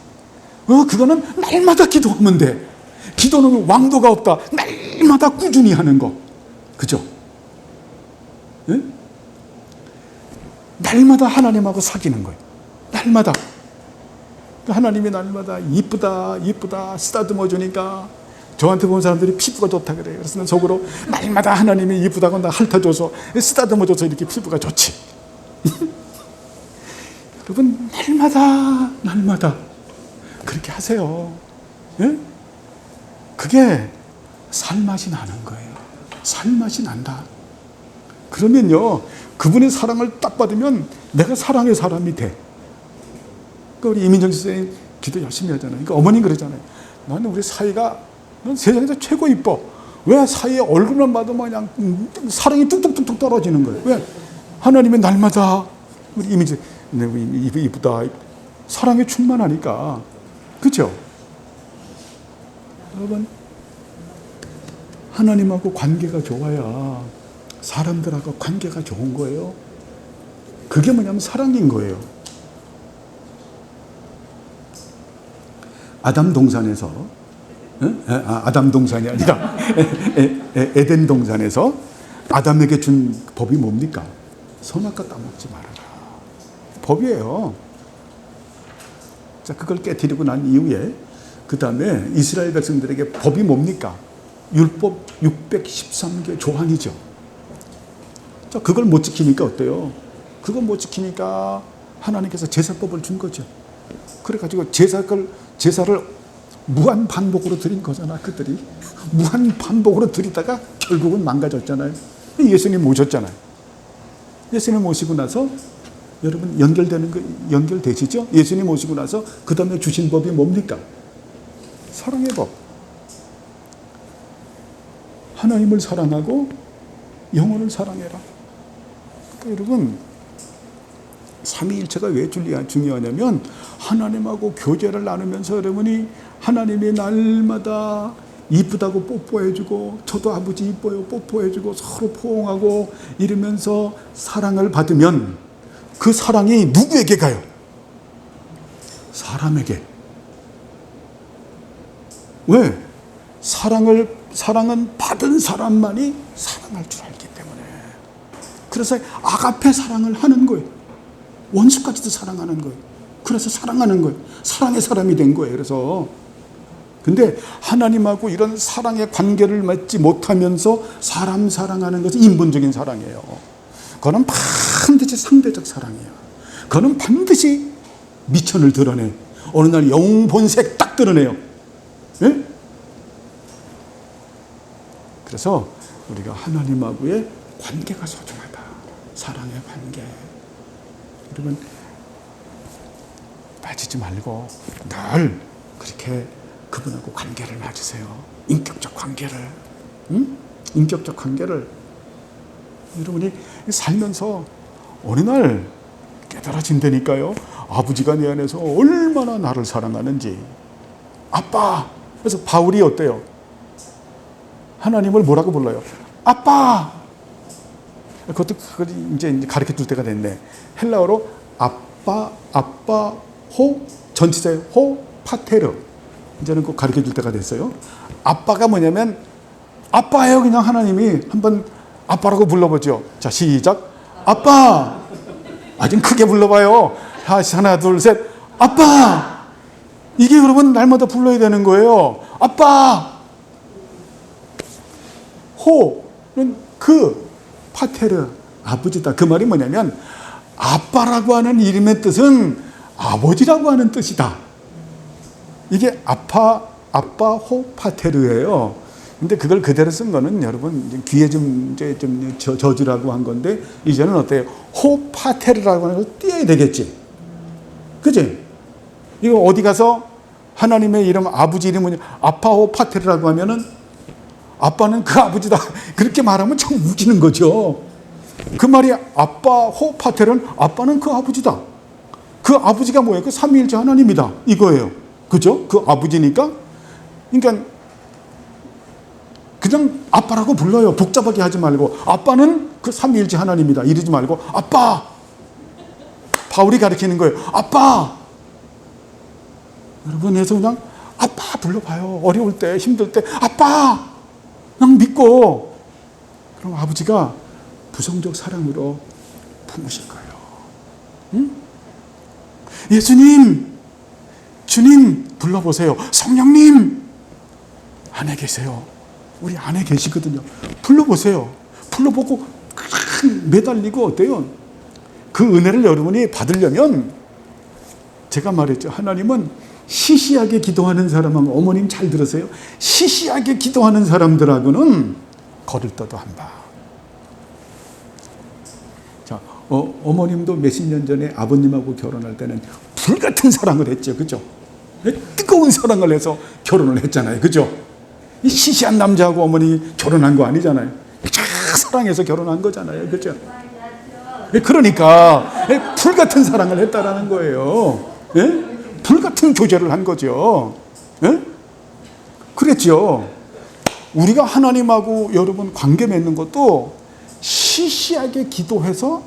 그거는 날마다 기도하면 돼. 기도는 왕도가 없다. 날마다 꾸준히 하는 거. 그죠? 예? 날마다 하나님하고 사귀는 거예요. 날마다. 하나님이 날마다 이쁘다, 이쁘다 쓰다듬어 주니까 저한테 본 사람들이 피부가 좋다 그래요. 그래서 속으로 날마다 하나님이 이쁘다고 나 핥아줘서 쓰다듬어 줘서 이렇게 피부가 좋지. 여러분, 날마다 그렇게 하세요. 예? 그게 살맛이 나는 거예요. 살맛이 난다. 그러면요, 그분의 사랑을 딱 받으면 내가 사랑의 사람이 돼. 그러니까 우리 이민정 선생님 기도 열심히 하잖아요. 그러니까 어머님 그러잖아요. 나는 우리 사이가 넌 세상에서 최고 이뻐. 왜? 사이에 얼굴만 봐도 그냥 사랑이 뚝뚝뚝뚝 떨어지는 거예요. 왜? 하나님의 날마다 우리 이민정 이쁘다. 사랑에 충만하니까. 그렇죠? 여러분, 하나님하고 관계가 좋아야 사람들하고 관계가 좋은 거예요. 그게 뭐냐면 사랑인 거예요. 아담 동산에서, 아담 동산이 아니라 에덴 동산에서 아담에게 준 법이 뭡니까? 선악과 따먹지 말아라. 법이에요. 자, 그걸 깨뜨리고 난 이후에 그 다음에 이스라엘 백성들에게 법이 뭡니까? 율법 613개 조항이죠. 자, 그걸 못 지키니까 어때요? 그걸 못 지키니까 하나님께서 제사법을 준 거죠. 그래가지고 제사를 무한 반복으로 드린 거잖아. 그들이 무한 반복으로 드리다가 결국은 망가졌잖아요. 예수님 모셨잖아요. 예수님 모시고 나서 여러분 연결되시죠? 예수님 모시고 나서 그 다음에 주신 법이 뭡니까? 사랑의 법. 하나님을 사랑하고 영혼을 사랑해라. 그러니까 여러분, 삼위일체가 왜 중요하냐면 하나님하고 교제를 나누면서 여러분이 하나님이 날마다 이쁘다고 뽀뽀해주고, 저도 아버지 이뻐요 뽀뽀해주고, 서로 포옹하고 이러면서 사랑을 받으면 그 사랑이 누구에게 가요? 사람에게. 왜? 사랑은 받은 사람만이 사랑할 줄 알기 때문에. 그래서 아가페 사랑을 하는 거예요. 원수까지도 사랑하는 거예요. 그래서 사랑하는 거예요. 사랑의 사람이 된 거예요. 그래서 근데 하나님하고 이런 사랑의 관계를 맺지 못하면서 사람 사랑하는 것은 인본적인 사랑이에요. 그거는 반드시 상대적 사랑이에요. 그거는 반드시 미천을 드러내. 어느 날 영웅 본색 딱 드러내요. 네? 그래서 우리가 하나님하고의 관계가 소중하다. 사랑의 관계. 여러분, 빠지지 말고 늘 그렇게 그분하고 관계를 맺으세요. 인격적 관계를. 응? 인격적 관계를. 여러분이 살면서 어느 날 깨달아진다니까요. 아버지가 내 안에서 얼마나 나를 사랑하는지. 아빠. 그래서 바울이 어때요? 하나님을 뭐라고 불러요? 아빠. 그것도 그걸 이제 가르쳐 줄 때가 됐네. 헬라어로 아빠, 호, 전치사의 호, 파테르. 이제는 꼭 가르쳐 줄 때가 됐어요. 아빠가 뭐냐면, 아빠예요. 그냥 하나님이. 한번 아빠라고 불러보죠. 자, 시작. 아빠. 좀 크게 불러봐요. 하나, 둘, 셋. 아빠. 이게 여러분 날마다 불러야 되는 거예요. 아빠. 호는 파테르, 아버지다. 그 말이 뭐냐면 아빠라고 하는 이름의 뜻은 아버지라고 하는 뜻이다. 이게 아빠, 호, 파테르예요. 근데 그걸 그대로 쓴 거는 여러분 귀에 좀 저주라고 한 건데, 이제는 어때요? 호, 파테르라고 하는 걸 띄어야 되겠지. 그지? 이거 어디 가서 하나님의 이름, 아버지 이름은 아빠, 호, 파테르라고 하면은 아빠는 그 아버지다. 그렇게 말하면 참 웃기는 거죠. 그 말이 아빠, 호, 파테르는 아빠는 그 아버지다. 그 아버지가 뭐예요? 그 삼위일체 하나님이다. 이거예요. 그죠? 그 아버지니까. 그러니까 그냥 아빠라고 불러요. 복잡하게 하지 말고. 아빠는 그 삼위일체 하나님이다. 이러지 말고 아빠. 바울이 가르치는 거예요. 아빠. 여러분, 그래서 그냥 아빠 불러봐요. 어려울 때, 힘들 때 아빠. 그냥 믿고. 그럼 아버지가 부성적 사랑으로 품으실 거예요. 응? 예수님, 주님 불러보세요. 성령님 안에 계세요. 우리 안에 계시거든요. 불러보세요. 불러보고 매달리고 어때요? 그 은혜를 여러분이 받으려면, 제가 말했죠. 하나님은 시시하게 기도하는 사람하고, 어머님 잘 들으세요. 시시하게 기도하는 사람들하고는 거들떠도 한 바. 자, 어머님도 몇십 년 전에 아버님하고 결혼할 때는 불같은 사랑을 했죠. 그죠? 뜨거운 사랑을 해서 결혼을 했잖아요. 그죠? 이 시시한 남자하고 어머니 결혼한 거 아니잖아요. 사랑해서 결혼한 거잖아요. 그죠? 그러니까 불같은 사랑을 했다라는 거예요. 불같은 교제를 한 거죠. 그랬죠. 우리가 하나님하고 여러분 관계 맺는 것도 시시하게 기도해서,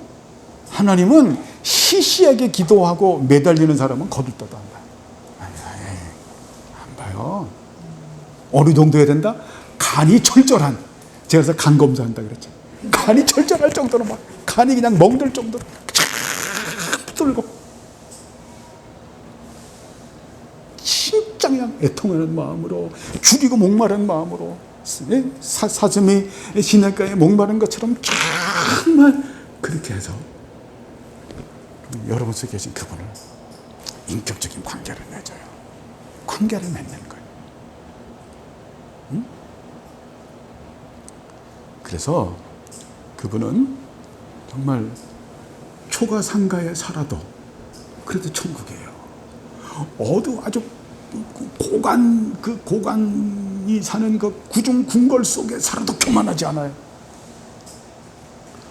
하나님은 시시하게 기도하고 매달리는 사람은 거들떠도 안 봐요. 안 봐요. 어느 정도 해야 된다? 간이 철저한, 제가 그래서 간 검사한다 그랬죠. 간이 철저할 정도로 막, 간이 그냥 멍들 정도로 쫙 붙들고 진짜 그냥 애통하는 마음으로, 죽이고 목마른 마음으로, 사슴이 시냇가에 목마른 것처럼 정말 그렇게 해서 여러분 속에 계신 그분을 인격적인 관계를 맺어요. 관계를 맺는 거예요. 응? 그래서 그분은 정말 초가 상가에 살아도 그래도 천국이에요. 아주 고관이 사는 그 구중 궁궐 속에 살아도 교만하지 않아요.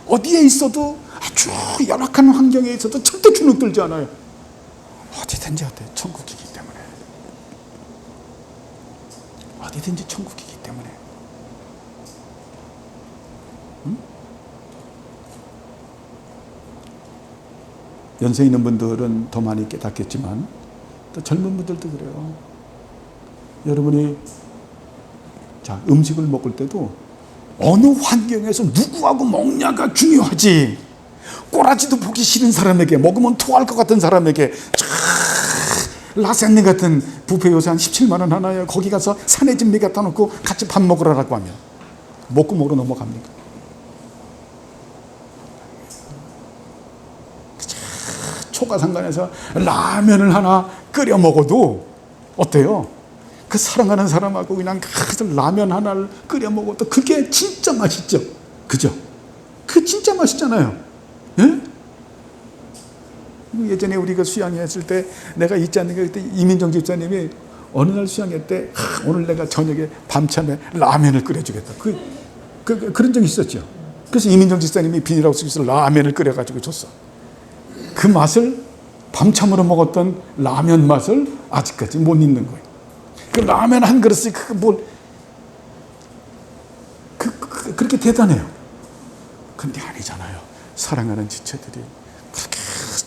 어디에 있어도 아주 열악한 환경에 있어도 절대 주눅들지 않아요. 어디든지 천국이기 때문에. 어디든지 천국이기 때문에. 응? 연세 있는 분들은 더 많이 깨닫겠지만 또 젊은 분들도 그래요. 여러분이 음식을 먹을 때도 어느 환경에서 누구하고 먹냐가 중요하지. 꼬라지도 보기 싫은 사람에게, 먹으면 토할 것 같은 사람에게 라센네 같은 뷔페 요새 한 17만 원 하나요. 거기 가서 산의 진미 갖다 놓고 같이 밥 먹으라고 하면 먹고 먹으러 넘어갑니까? 초가상간에서 라면을 하나 끓여 먹어도 어때요? 그 사랑하는 사람하고 그냥 라면 하나를 끓여 먹어도 그게 진짜 맛있죠. 그죠? 그 진짜 맛있잖아요. 예? 예전에 우리가 수양했을 때 내가 있지 않는 게, 그때 이민정 집사님이 어느 날 수양회 때 오늘 내가 저녁에 밤참에 라면을 끓여주겠다. 그런 적이 있었죠. 그래서 이민정 집사님이 비닐하우스에서 라면을 끓여가지고 줬어. 그 맛을, 밤참으로 먹었던 라면 맛을 아직까지 못 잊는 거예요. 그 라면 한 그릇이 그렇게 대단해요. 근데 아니잖아요. 사랑하는 지체들이 그렇게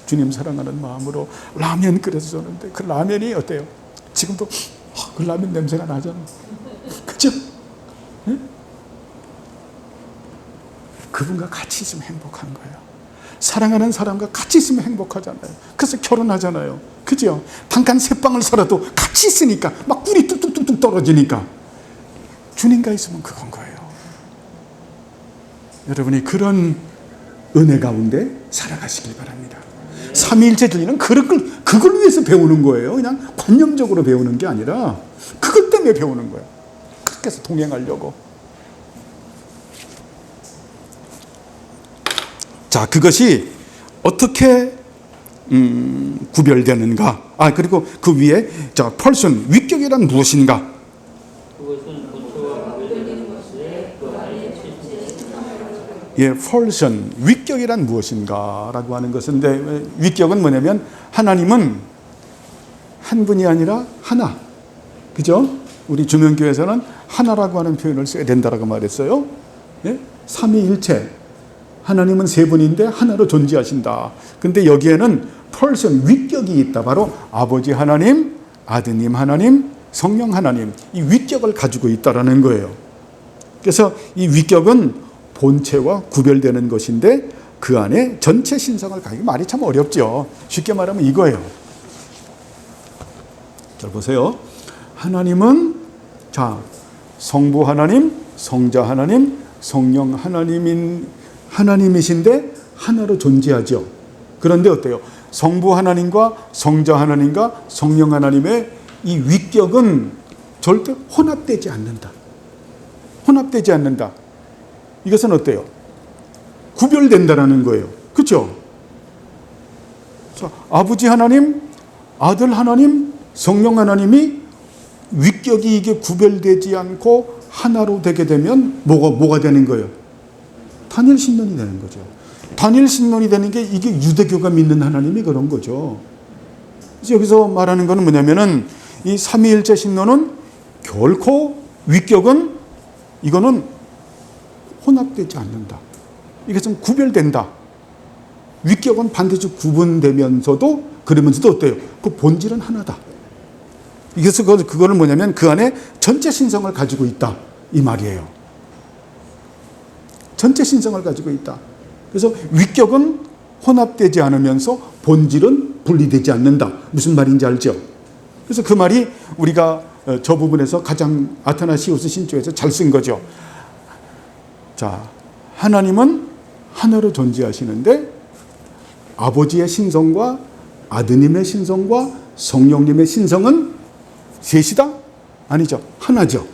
주님 사랑하는 마음으로 라면 끓여서 줬는데 그 라면이 어때요? 지금도 그 라면 냄새가 나잖아. 그죠? 네? 그분과 같이 있으면 행복한 거예요. 사랑하는 사람과 같이 있으면 행복하잖아요. 그래서 결혼하잖아요. 그죠? 단간 새빵을 살아도 같이 있으니까 막 꿀이 뚝뚝뚝뚝 떨어지니까 주님과 있으면 그건 거예요. 여러분이 그런 은혜 가운데 살아가시길 바랍니다. 삼위일체 진리는 그걸 위해서 배우는 거예요. 그냥 관념적으로 배우는 게 아니라 그것 때문에 배우는 거예요. 그렇게 해서 동행하려고. 자, 그것이 어떻게 구별되는가? 그리고 그 위에 자, 펄슨, 위격이란 무엇인가? 그것은 본체와 구별되는 것을 그 안에 예, 펄슨, 위격이란 무엇인가? 라고 하는 것인데, 위격은 뭐냐면 하나님은 한 분이 아니라 하나. 그죠? 우리 주명교회에서는 하나라고 하는 표현을 써야 된다라고 말했어요. 예? 삼위일체. 하나님은 세 분인데 하나로 존재하신다. 근데 여기에는 펄슨, 위격이 있다. 바로 아버지 하나님, 아드님 하나님, 성령 하나님. 이 위격을 가지고 있다라는 거예요. 그래서 이 위격은 본체와 구별되는 것인데 그 안에 전체 신성을 가지고, 말이 참 어렵죠. 쉽게 말하면 이거예요. 잘 보세요. 하나님은 자, 성부 하나님, 성자 하나님, 성령 하나님이신데 하나로 존재하죠. 그런데 어때요? 성부 하나님과 성자 하나님과 성령 하나님의 이 위격은 절대 혼합되지 않는다. 혼합되지 않는다. 이것은 어때요? 구별된다라는 거예요. 그렇죠? 자, 아버지 하나님, 아들 하나님, 성령 하나님이 위격이 이게 구별되지 않고 하나로 되게 되면 뭐가 되는 거예요? 단일 신론이 되는 거죠. 단일 신론이 되는 게 이게 유대교가 믿는 하나님이 그런 거죠. 그래서 여기서 말하는 거는 뭐냐면은 이 삼위일체 신론은 결코 위격은 이거는 혼합되지 않는다. 이게 좀 구별된다. 위격은 반드시 구분되면서도 그러면서도 어때요? 그 본질은 하나다. 그래서 그거는 뭐냐면 그 안에 전체 신성을 가지고 있다. 이 말이에요. 전체 신성을 가지고 있다. 그래서 위격은 혼합되지 않으면서 본질은 분리되지 않는다. 무슨 말인지 알죠? 그래서 그 말이 우리가 저 부분에서 가장 아타나시우스 신조에서 잘 쓴 거죠. 자, 하나님은 하나로 존재하시는데 아버지의 신성과 아드님의 신성과 성령님의 신성은 셋이다? 아니죠. 하나죠.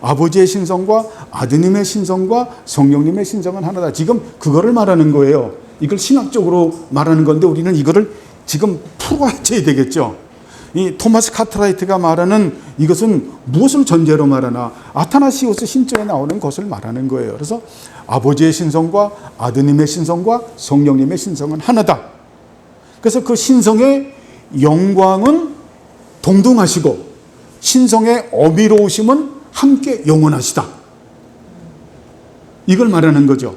아버지의 신성과 아드님의 신성과 성령님의 신성은 하나다. 지금 그거를 말하는 거예요. 이걸 신학적으로 말하는 건데 우리는 이거를 지금 풀어헤쳐야 되겠죠. 이 토마스 카트라이트가 말하는 이것은 무엇을 전제로 말하나? 아타나시우스 신조에 나오는 것을 말하는 거예요. 그래서 아버지의 신성과 아드님의 신성과 성령님의 신성은 하나다. 그래서 그 신성의 영광은 동등하시고 신성의 어미로우심은 함께 영원하시다. 이걸 말하는 거죠.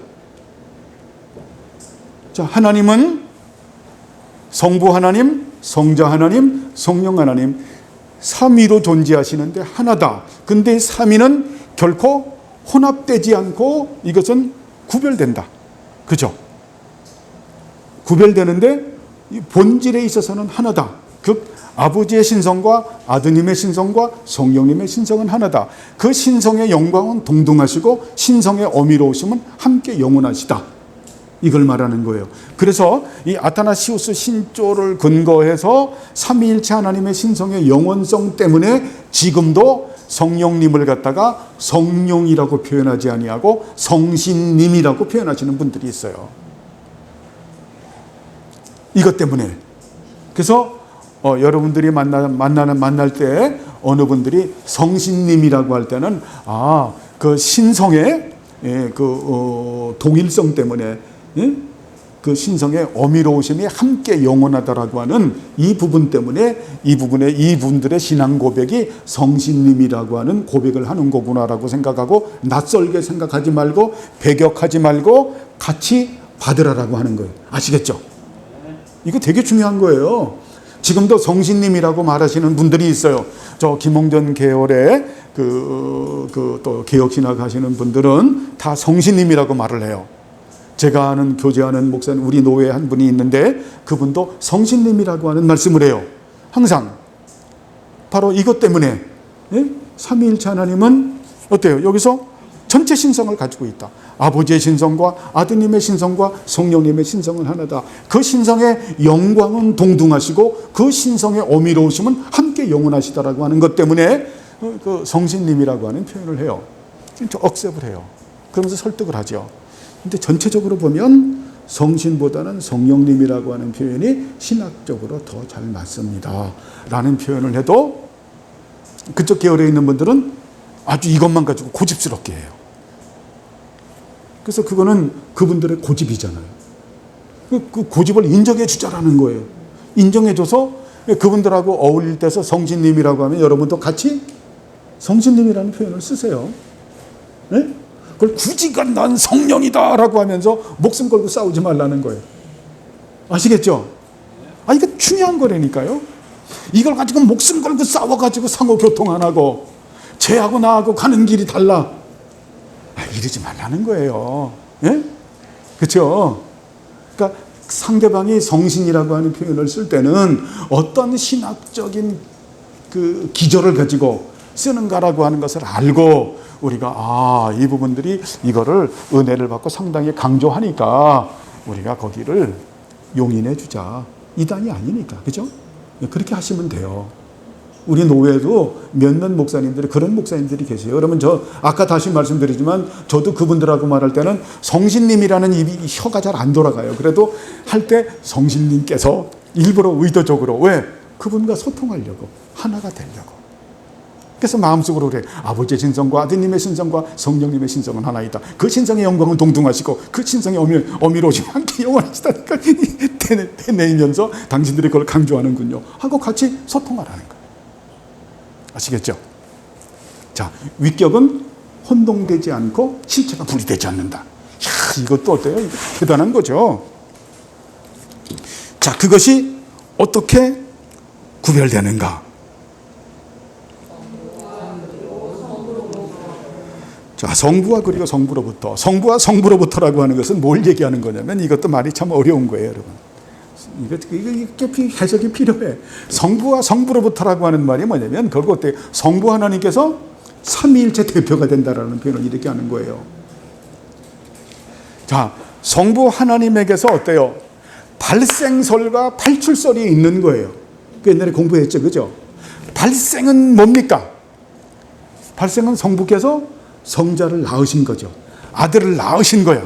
자, 하나님은 성부 하나님, 성자 하나님, 성령 하나님 삼위로 존재하시는데 하나다. 근데 삼위는 결코 혼합되지 않고 이것은 구별된다. 그죠? 구별되는데 본질에 있어서는 하나다. 즉 아버지의 신성과 아드님의 신성과 성령님의 신성은 하나다. 그 신성의 영광은 동등하시고 신성의 어미로우심은 함께 영원하시다. 이걸 말하는 거예요. 그래서 이 아타나시우스 신조를 근거해서 삼위일체 하나님의 신성의 영원성 때문에 지금도 성령님을 갖다가 성령이라고 표현하지 아니하고 성신님이라고 표현하시는 분들이 있어요. 이것 때문에. 그래서 여러분들이 만날 때 어느 분들이 성신님이라고 할 때는 그 신성의 동일성 때문에 그 신성의 어미로우심이 함께 영원하다라고 하는 이 부분 때문에 이 부분에 이분들의 신앙 고백이 성신님이라고 하는 고백을 하는 거구나라고 생각하고 낯설게 생각하지 말고 배격하지 말고 같이 받으라라고 하는 거예요. 아시겠죠? 이거 되게 중요한 거예요. 지금도 성신님이라고 말하시는 분들이 있어요. 저 김홍전 계열의 또 개혁신학 하시는 분들은 다 성신님이라고 말을 해요. 제가 아는 교제하는 목사님, 우리 노회에 한 분이 있는데 그분도 성신님이라고 하는 말씀을 해요. 항상. 바로 이것 때문에 삼위일체 하나님은 어때요? 여기서 전체 신성을 가지고 있다. 아버지의 신성과 아드님의 신성과 성령님의 신성은 하나다. 그 신성의 영광은 동등하시고 그 신성의 어미로우심은 함께 영원하시다라고 하는 것 때문에 그 성신님이라고 하는 표현을 해요. 억셉을 해요. 그러면서 설득을 하죠. 근데 전체적으로 보면 성신보다는 성령님이라고 하는 표현이 신학적으로 더 잘 맞습니다. 라는 표현을 해도 그쪽 계열에 있는 분들은 아주 이것만 가지고 고집스럽게 해요. 그래서 그거는 그분들의 고집이잖아요. 그 고집을 인정해 주자라는 거예요. 인정해줘서 그분들하고 어울릴 때서 성신님이라고 하면 여러분도 같이 성신님이라는 표현을 쓰세요. 네? 그걸 굳이가 난 성령이다라고 하면서 목숨 걸고 싸우지 말라는 거예요. 아시겠죠? 이거 중요한 거라니까요. 이걸 가지고 목숨 걸고 싸워가지고 상호 교통 안 하고 쟤하고 나하고 가는 길이 달라. 이러지 말라는 거예요. 예? 그렇죠? 그러니까 상대방이 성신이라고 하는 표현을 쓸 때는 어떤 신학적인 그 기조를 가지고 쓰는가라고 하는 것을 알고 우리가 이 부분들이 이거를 은혜를 받고 상당히 강조하니까 우리가 거기를 용인해 주자. 이단이 아니니까. 그죠? 그렇게 하시면 돼요. 우리 노회도 몇몇 목사님들이 그런 목사님들이 계세요. 여러분 저 아까 다시 말씀드리지만 저도 그분들하고 말할 때는 성신님이라는 혀가 잘 안 돌아가요. 그래도 할 때 성신님께서 일부러 의도적으로 왜? 그분과 소통하려고 하나가 되려고. 그래서 마음속으로 그래. 아버지의 신성과 아드님의 신성과 성령님의 신성은 하나이다. 그 신성의 영광은 동등하시고 그 신성의 어미로우심 함께 영원하시다니까 되뇌이면서 당신들이 그걸 강조하는군요. 하고 같이 소통하라는 거예요. 아시겠죠? 자, 위격은 혼동되지 않고 실체가 분리되지 않는다. 이것도 어때요? 이거 대단한 거죠. 자, 그것이 어떻게 구별되는가? 자, 성부와 그리고 성부로부터. 성부와 성부로부터라고 하는 것은 뭘 얘기하는 거냐면 이것도 말이 참 어려운 거예요, 여러분. 이게 해석이 필요해. 성부와 성부로부터라고 하는 말이 뭐냐면 결국 어때요? 성부 하나님께서 삼위일체 대표가 된다라는 표현을 이렇게 하는 거예요. 자, 성부 하나님에게서 어때요? 발생설과 발출설이 있는 거예요. 그 옛날에 공부했죠, 그죠? 발생은 뭡니까? 발생은 성부께서 성자를 낳으신 거죠. 아들을 낳으신 거야.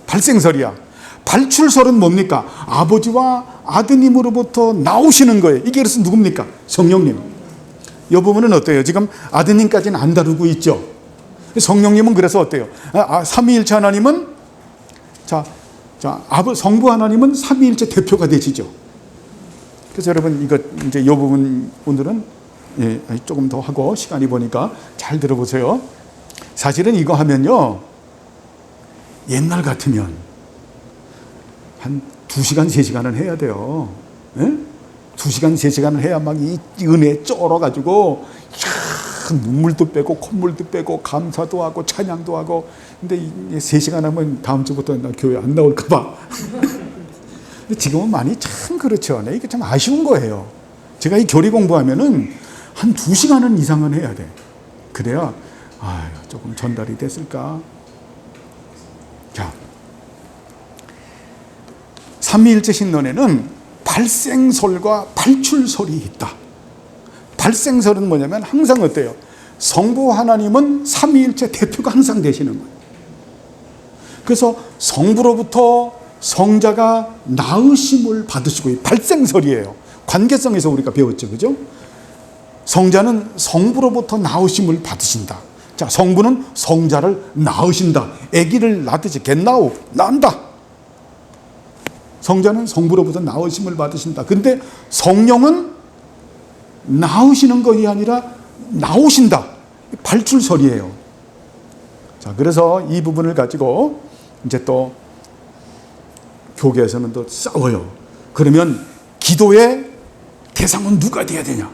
발생설이야. 발출설은 뭡니까? 아버지와 아드님으로부터 나오시는 거예요. 이게 그래서 누굽니까? 성령님. 이 부분은 어때요? 지금 아드님까지는 안 다루고 있죠. 성령님은 그래서 어때요? 삼위일체 하나님은 성부 하나님은 삼위일체 대표가 되시죠. 그래서 여러분 이거 이제 이 부분 오늘은 조금 더 하고 시간이 보니까 잘 들어보세요. 사실은 이거 하면요. 옛날 같으면 한 2시간, 3시간은 해야 돼요. 예? 2시간, 3시간을 해야 막 이 은혜에 쩔어가지고 눈물도 빼고 콧물도 빼고 감사도 하고 찬양도 하고. 근데 3시간 하면 다음 주부터 나 교회 안 나올까 봐. 근데 지금은 많이 참 그렇죠. 이게 참 아쉬운 거예요. 제가 이 교리 공부하면은 한 2시간은 이상은 해야 돼. 그래야 조금 전달이 됐을까. 자, 삼위일체 신론에는 발생설과 발출설이 있다. 발생설은 뭐냐면 항상 어때요? 성부 하나님은 삼위일체 대표가 항상 되시는 거예요. 그래서 성부로부터 성자가 낳으심을 받으시고 발생설이에요. 관계성에서 우리가 배웠죠, 그죠? 성자는 성부로부터 낳으심을 받으신다. 자, 성부는 성자를 낳으신다. 아기를 낳듯이 겟나우, 낳는다. 성자는 성부로부터 낳으심을 받으신다. 근데 성령은 낳으시는 것이 아니라 나오신다. 발출설이에요. 자, 그래서 이 부분을 가지고 이제 또 교계에서는 또 싸워요. 그러면 기도의 대상은 누가 돼야 되냐?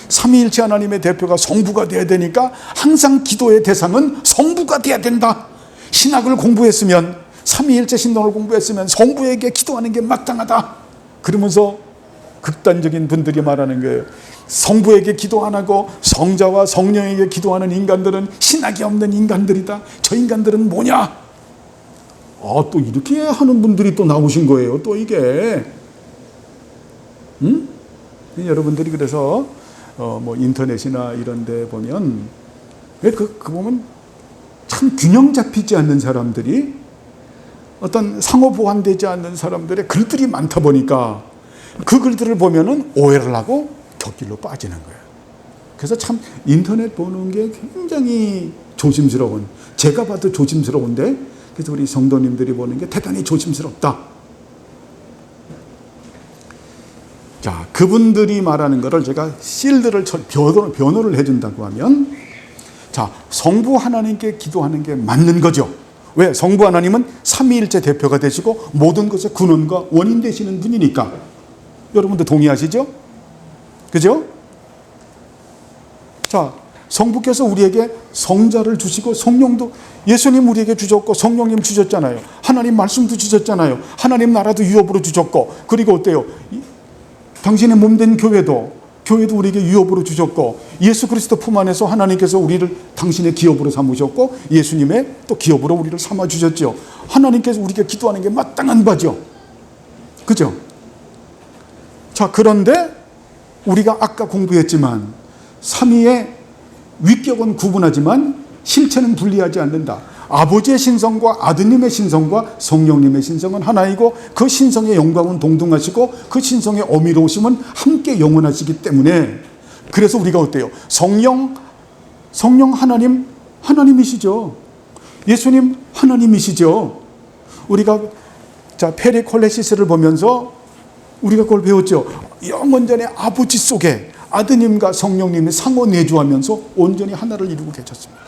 삼위일체 하나님의 대표가 성부가 돼야 되니까 항상 기도의 대상은 성부가 돼야 된다. 신학을 공부했으면, 삼위일체 신론을 공부했으면 성부에게 기도하는 게 마땅하다. 그러면서 극단적인 분들이 말하는 거예요. 성부에게 기도 안 하고 성자와 성령에게 기도하는 인간들은 신학이 없는 인간들이다. 저 인간들은 뭐냐? 또 이렇게 하는 분들이 또 나오신 거예요. 또 이게 여러분들이 그래서 뭐 인터넷이나 이런 데 보면 그 보면 참 균형 잡히지 않는 사람들이, 어떤 상호 보완되지 않는 사람들의 글들이 많다 보니까 그 글들을 보면은 오해를 하고 곁길로 빠지는 거예요. 그래서 참 인터넷 보는 게 굉장히 조심스러운, 제가 봐도 조심스러운데, 그래서 우리 성도님들이 보는 게 대단히 조심스럽다. 자, 그분들이 말하는 거를 제가 실드를 변호를 해준다고 하면, 자, 성부 하나님께 기도하는 게 맞는 거죠. 왜? 성부 하나님은 삼위일체 대표가 되시고 모든 것의 근원과 원인 되시는 분이니까. 여러분들 동의하시죠? 그죠? 자, 성부께서 우리에게 성자를 주시고 성령도, 예수님 우리에게 주셨고 성령님 주셨잖아요. 하나님 말씀도 주셨잖아요. 하나님 나라도 유업으로 주셨고, 그리고 어때요? 당신의 몸된 교회도 우리에게 유업으로 주셨고, 예수 그리스도 품 안에서 하나님께서 우리를 당신의 기업으로 삼으셨고, 예수님의 또 기업으로 우리를 삼아 주셨죠. 하나님께서 우리가 기도하는 게 마땅한 바죠. 그죠? 자, 그런데 우리가 아까 공부했지만 삼위의 위격은 구분하지만 실체는 분리하지 않는다. 아버지의 신성과 아드님의 신성과 성령님의 신성은 하나이고, 그 신성의 영광은 동등하시고 그 신성의 어미로우심은 함께 영원하시기 때문에, 그래서 우리가 어때요? 성령 하나님이시죠. 예수님 하나님이시죠. 우리가 페리콜레시스를 보면서 우리가 그걸 배웠죠. 영원전의 아버지 속에 아드님과 성령님이 상호 내주하면서 온전히 하나를 이루고 계셨습니다.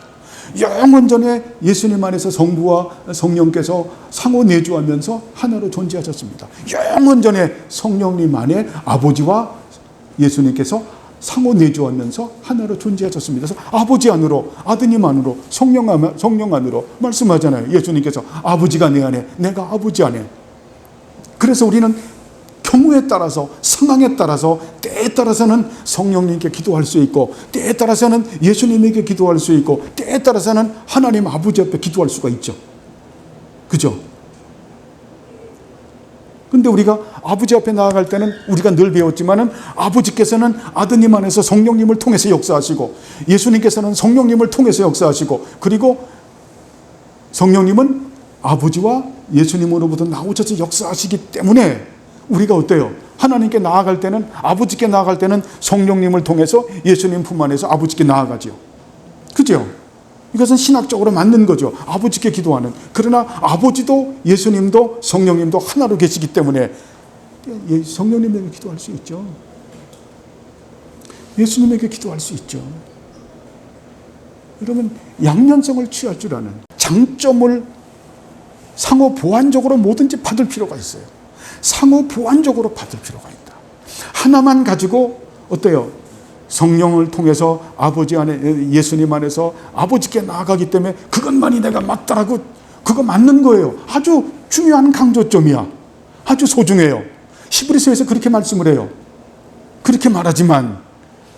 영원전에 예수님 안에서 성부와 성령께서 상호 내주하면서 하나로 존재하셨습니다. 영원전에 성령님 안에 아버지와 예수님께서 상호 내주하면서 하나로 존재하셨습니다. 그래서 아버지 안으로, 아드님 안으로, 성령 안으로 말씀하잖아요. 예수님께서 아버지가 내 안에, 내가 아버지 안에. 그래서 우리는 경우에 따라서, 상황에 따라서, 때에 따라서는 성령님께 기도할 수 있고, 때에 따라서는 예수님에게 기도할 수 있고, 때에 따라서는 하나님 아버지 앞에 기도할 수가 있죠. 그죠? 근데 우리가 아버지 앞에 나아갈 때는 우리가 늘 배웠지만은, 아버지께서는 아드님 안에서 성령님을 통해서 역사하시고, 예수님께서는 성령님을 통해서 역사하시고, 그리고 성령님은 아버지와 예수님으로부터 나오셔서 역사하시기 때문에 우리가 어때요? 하나님께 나아갈 때는, 아버지께 나아갈 때는 성령님을 통해서 예수님 품 안에서 아버지께 나아가죠. 그죠? 이것은 신학적으로 맞는 거죠. 아버지께 기도하는. 그러나 아버지도 예수님도 성령님도 하나로 계시기 때문에 성령님에게 기도할 수 있죠. 예수님에게 기도할 수 있죠. 여러분, 양면성을 취할 줄 아는, 장점을 상호 보완적으로 뭐든지 받을 필요가 있어요. 상호 보완적으로 받을 필요가 있다. 하나만 가지고 어때요? 성령을 통해서 아버지 안에, 예수님 안에서 아버지께 나아가기 때문에 그것만이 내가 맞다라고, 그거 맞는 거예요. 아주 중요한 강조점이야. 아주 소중해요. 히브리서에서 그렇게 말씀을 해요. 그렇게 말하지만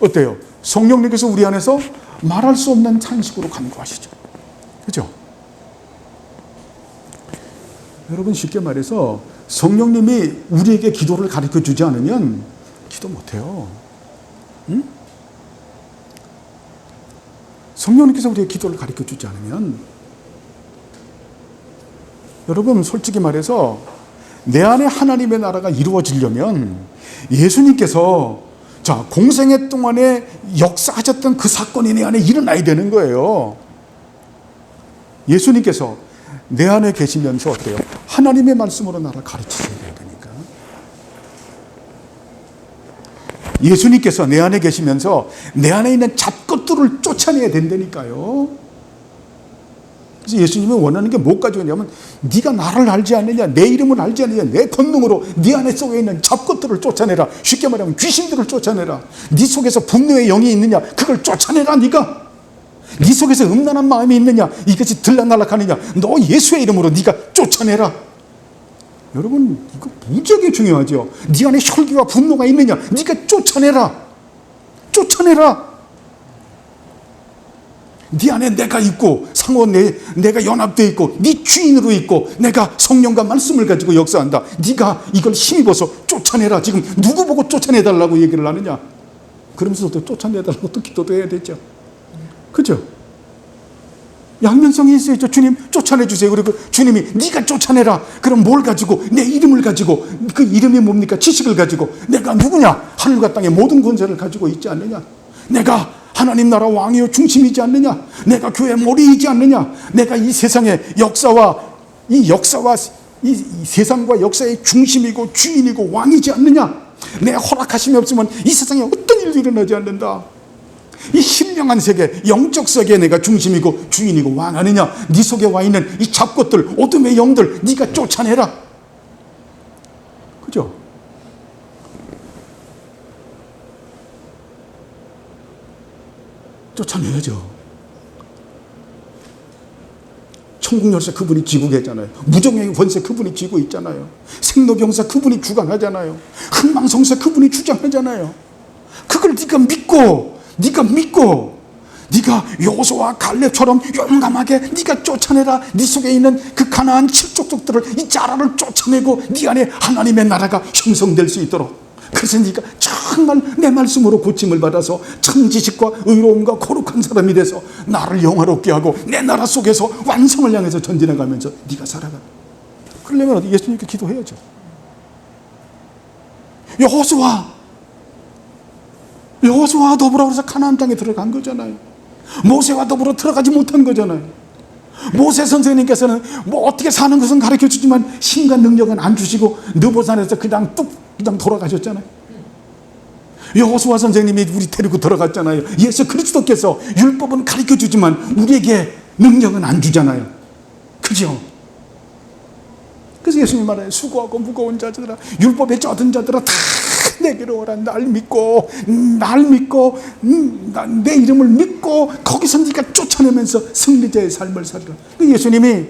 어때요? 성령님께서 우리 안에서 말할 수 없는 찬식으로 간구하시죠. 그죠? 여러분, 쉽게 말해서 성령님이 우리에게 기도를 가르쳐 주지 않으면 기도 못해요. 응? 성령님께서 우리에게 기도를 가르쳐 주지 않으면, 여러분 솔직히 말해서 내 안에 하나님의 나라가 이루어지려면 예수님께서 공생애 동안에 역사하셨던 그 사건이 내 안에 일어나야 되는 거예요. 예수님께서 내 안에 계시면서 어때요? 하나님의 말씀으로 나를 가르치셔야 되니까. 예수님께서 내 안에 계시면서 내 안에 있는 잡것들을 쫓아내야 된다니까요. 그래서 예수님이 원하는 게 뭐까지 오냐면 네가 나를 알지 않느냐, 내 이름을 알지 않느냐, 내 권능으로 네 안에 속에 있는 잡것들을 쫓아내라. 쉽게 말하면 귀신들을 쫓아내라. 네 속에서 분노의 영이 있느냐, 그걸 쫓아내라. 네가 네 속에서 음란한 마음이 있느냐, 이것이 들락날락하느냐, 너 예수의 이름으로 네가 쫓아내라. 여러분, 이거 무지하게 중요하죠. 네 안에 혈기와 분노가 있느냐, 네가 쫓아내라. 쫓아내라. 네 안에 내가 있고 상호 내가 연합되어 있고 네 주인으로 있고 내가 성령과 말씀을 가지고 역사한다. 네가 이걸 힘입어서 쫓아내라. 지금 누구 보고 쫓아내달라고 얘기를 하느냐. 그러면서 또 쫓아내달라고 또 기도도 해야 되죠. 그죠? 양면성이 있어야죠. 주님 쫓아내주세요. 그리고 주님이 네가 쫓아내라. 그럼 뭘 가지고, 내 이름을 가지고, 그 이름이 뭡니까? 지식을 가지고 내가 누구냐? 하늘과 땅의 모든 권세를 가지고 있지 않느냐? 내가 하나님 나라 왕이요 중심이지 않느냐? 내가 교회 머리이지 않느냐? 내가 이 세상의 역사와 이 세상과 역사의 중심이고 주인이고 왕이지 않느냐? 내 허락하심이 없으면 이 세상에 어떤 일도 일어나지 않는다. 이 신령한 세계, 영적 세계에 내가 중심이고 주인이고 왕 아니냐? 네 속에 와 있는 이 잡것들, 어둠의 영들 네가 쫓아내라. 그죠? 쫓아내야죠. 천국 열쇠 그분이 쥐고 계잖아요. 무정의 권세 그분이 쥐고 있잖아요. 생로병사 그분이 주관하잖아요. 흥망성쇠 그분이 주장하잖아요. 그걸 네가 믿고 네가 여호수아와 갈렙처럼 용감하게 네가 쫓아내라. 네 속에 있는 그 가나안 칠족족들을, 이 자라를 쫓아내고 네 안에 하나님의 나라가 형성될 수 있도록. 그래서 네가 정말 내 말씀으로 고침을 받아서 참 지식과 의로움과 거룩한 사람이 돼서 나를 영화롭게 하고 내 나라 속에서 완성을 향해서 전진해가면서 네가 살아가. 그러려면 예수님께 기도해야죠. 여호수아와 더불어 그래서 가나안 땅에 들어간 거잖아요. 모세와 더불어 들어가지 못한 거잖아요. 모세 선생님께서는 뭐 어떻게 사는 것은 가르쳐 주지만 힘과 능력은 안 주시고 느보산에서 그냥 돌아가셨잖아요. 여호수아 선생님이 우리 데리고 들어갔잖아요. 예수 그리스도께서 율법은 가르쳐 주지만 우리에게 능력은 안 주잖아요. 그죠? 그래서 예수님 말해요. 수고하고 무거운 자들아, 율법에 젖은 자들아 다 내게로 오라. 날 믿고 내 이름을 믿고 거기서 네가 쫓아내면서 승리자의 삶을 살리라. 예수님이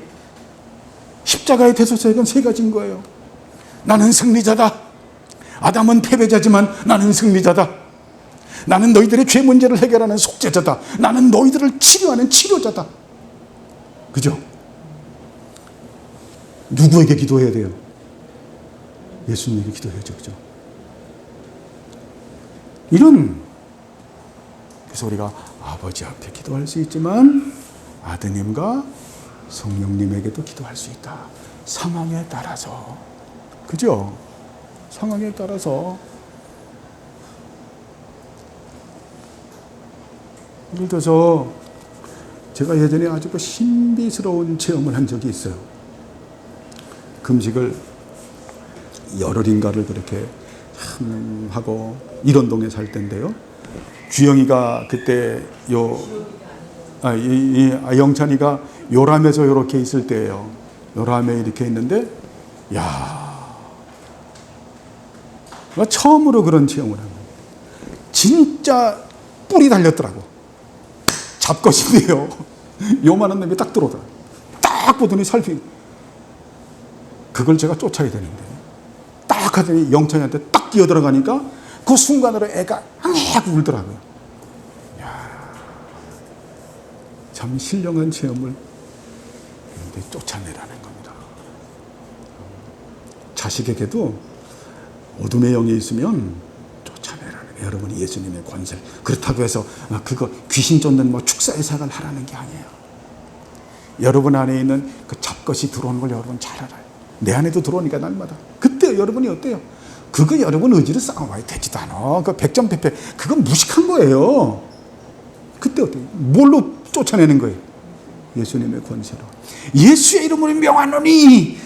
십자가의 대소책은 세 가지인 거예요. 나는 승리자다. 아담은 패배자지만 나는 승리자다. 나는 너희들의 죄 문제를 해결하는 속죄자다. 나는 너희들을 치료하는 치료자다. 그죠? 누구에게 기도해야 돼요? 예수님에게 기도해야죠. 그죠? 그래서 우리가 아버지 앞에 기도할 수 있지만 아드님과 성령님에게도 기도할 수 있다. 상황에 따라서. 그죠? 상황에 따라서. 예를 들어서 제가 예전에 아주 신비스러운 체험을 한 적이 있어요. 금식을 열흘인가를 그렇게 하고 일원동에 살 때인데요. 주영이가 그때 영찬이가 요람에서 이렇게 있을 때예요. 요람에 이렇게 있는데, 처음으로 그런 체험을 한 거예요. 진짜 뿔이 달렸더라고. 잡것인데요. 요만한 놈이 딱 들어오더라고. 딱 보더니 살피. 그걸 제가 쫓아야 되는데. 딱 하더니 영찬이한테 딱 끼어들어가니까 그 순간으로 애가 하고 울더라고요. 참 신령한 체험을 쫓아내라는 겁니다. 자식에게도 어둠의 영이 있으면 쫓아내라는 거예요. 여러분이 예수님의 권세를. 그렇다고 해서 그거 귀신 쫓는 축사의 사를 하라는 게 아니에요. 여러분 안에 있는 그 잡것이 들어오는 걸 여러분 잘 알아요. 내 안에도 들어오니까 날마다. 그때 여러분이 어때요? 그거 여러분 의지를 쌓아와야 되지도 않아. 그 백전백패 그건 무식한 거예요. 그때 어때요? 뭘로 쫓아내는 거예요? 예수님의 권세로. 예수의 이름으로 명하노니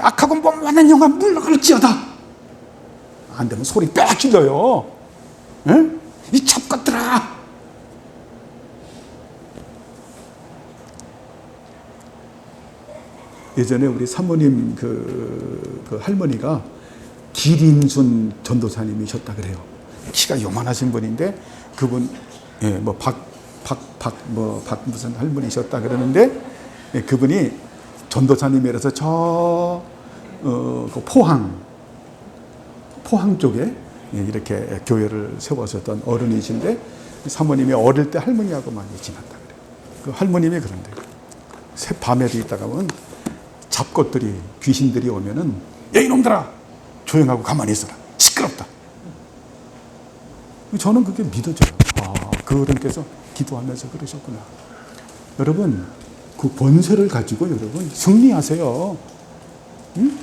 악하고 못만한 영아 물러갈지어다. 안 되면 소리 빽 질러요. 이 잡것들아. 예전에 우리 사모님 그 할머니가 기린순 전도사님이셨다 그래요. 키가 요만하신 분인데 그분 뭐 무슨 할머니셨다 그러는데 그분이 전도사님이라서 그 포항 쪽에 이렇게 교회를 세워셨던 어른이신데 사모님이 어릴 때 할머니하고 많이 지냈다 그래요. 그 할머님이 그런데 밤에도 있다가 보면 잡것들이 귀신들이 오면은 야 이놈들아 조용하고 가만히 있어라 시끄럽다. 저는 그게 믿어져요. 그 어른께서 기도하면서 그러셨구나. 여러분 그 권세를 가지고 여러분 승리하세요. 응?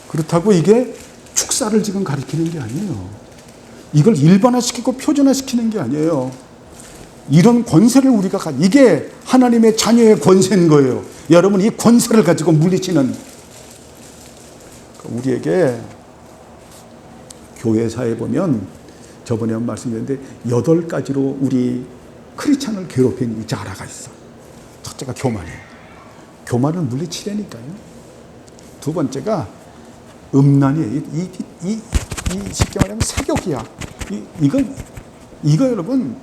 그렇다고 이게 축사를 지금 가리키는 게 아니에요. 이걸 일반화시키고 표준화시키는 게 아니에요. 이런 권세를 우리가 이게 하나님의 자녀의 권세인 거예요. 여러분 이 권세를 가지고 물리치는 우리에게 교회사에 보면 저번에 말씀드렸는데 8가지로 우리 크리스찬을 괴롭힌 자라가 있어. 첫째가 교만이에요. 교만을 물리치려니까요. 두 번째가 음란이에요. 이 쉽게 말하면 세욕이야. 이거 여러분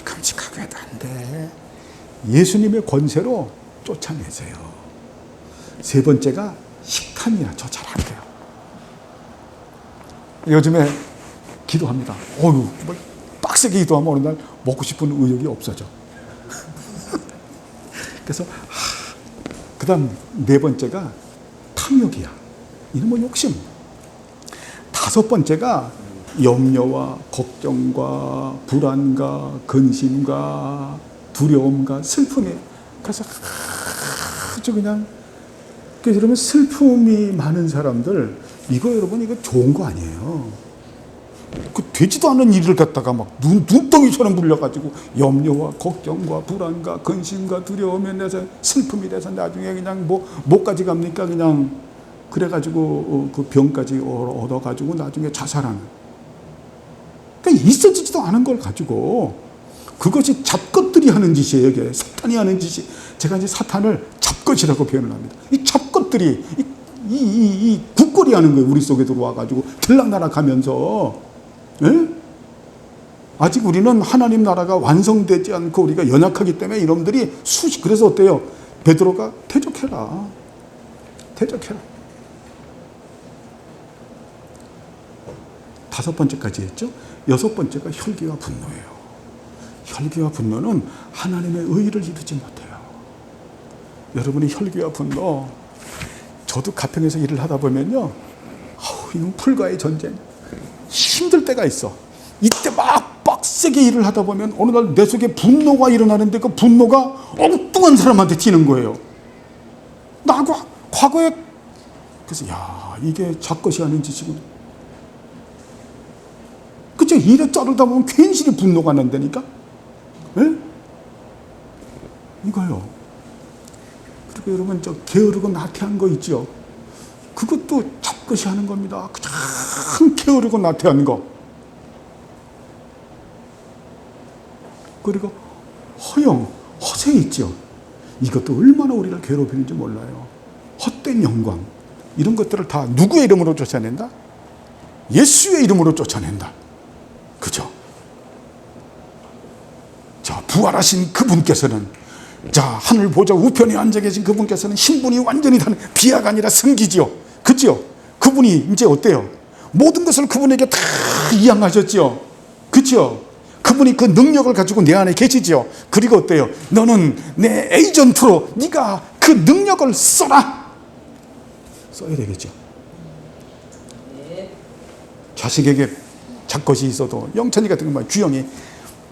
끔찍하게 해도 안 돼. 예수님의 권세로 쫓아내세요. 세 번째가 식탐이야. 저 잘 안 돼요. 요즘에 기도합니다. 뭘 빡세게 기도하면 어느 날 먹고 싶은 의욕이 없어져. 그래서 그 다음 네 번째가 탐욕이야. 이놈의 욕심. 다섯 번째가 염려와 걱정과 불안과 근심과 두려움과 슬픔이에요. 그래서 아주 그냥 그래서 여러분 슬픔이 많은 사람들 이거 여러분 이거 좋은 거 아니에요. 그 되지도 않은 일을 갖다가 막 눈덩이처럼 불려가지고 염려와 걱정과 불안과 근심과 두려움에 대해서 슬픔이 돼서 나중에 그냥 뭐까지 갑니까? 그냥 그래가지고 그 병까지 얻어가지고 나중에 자살하는. 그러니까 있어지지도 않은 걸 가지고 그것이 잡것들이 하는 짓이에요. 이게 사탄이 하는 짓이. 제가 이제 사탄을 잡것이라고 표현을 합니다. 이 잡것들이 이 국거리 하는 거예요. 우리 속에 들어와가지고 들락날락하면서. 예? 아직 우리는 하나님 나라가 완성되지 않고 우리가 연약하기 때문에 이놈들이 그래서 어때요? 베드로가 대적해라. 다섯 번째까지 했죠. 여섯 번째가 혈기와 분노예요. 혈기와 분노는 하나님의 의의를 이루지 못해요. 여러분이 혈기와 분노, 저도 가평에서 일을 하다 보면요, 이건 불가의 전쟁. 힘들 때가 있어. 이때 막 빡세게 일을 하다 보면 어느 날 내 속에 분노가 일어나는데 그 분노가 엉뚱한 사람한테 튀는 거예요. 나하고 과거에 그래서 이게 작것이 아닌 짓이구나. 그쵸? 일에 자르다 보면 괜시리 분노가 난다니까? 예? 이거요. 그리고 여러분 저 게으르고 나태한 거 있죠? 그것도 잡것이 하는 겁니다. 그냥 게으르고 나태한 거. 그리고 허세 있죠? 이것도 얼마나 우리를 괴롭히는지 몰라요. 헛된 영광. 이런 것들을 다 누구의 이름으로 쫓아낸다? 예수의 이름으로 쫓아낸다. 그죠? 자, 부활하신 그분께서는, 자, 하늘 보좌 우편에 앉아 계신 그분께서는 신분이 완전히 다른 비하가 아니라 성기지요. 그죠? 그분이 이제 어때요? 모든 것을 그분에게 다 이양하셨죠. 그죠? 그분이 그 능력을 가지고 내 안에 계시죠. 그리고 어때요? 너는 내 에이전트로 네가 그 능력을 써라. 써야 되겠죠. 자식에게 작것이 있어도 영찬이 같은 것만 주영이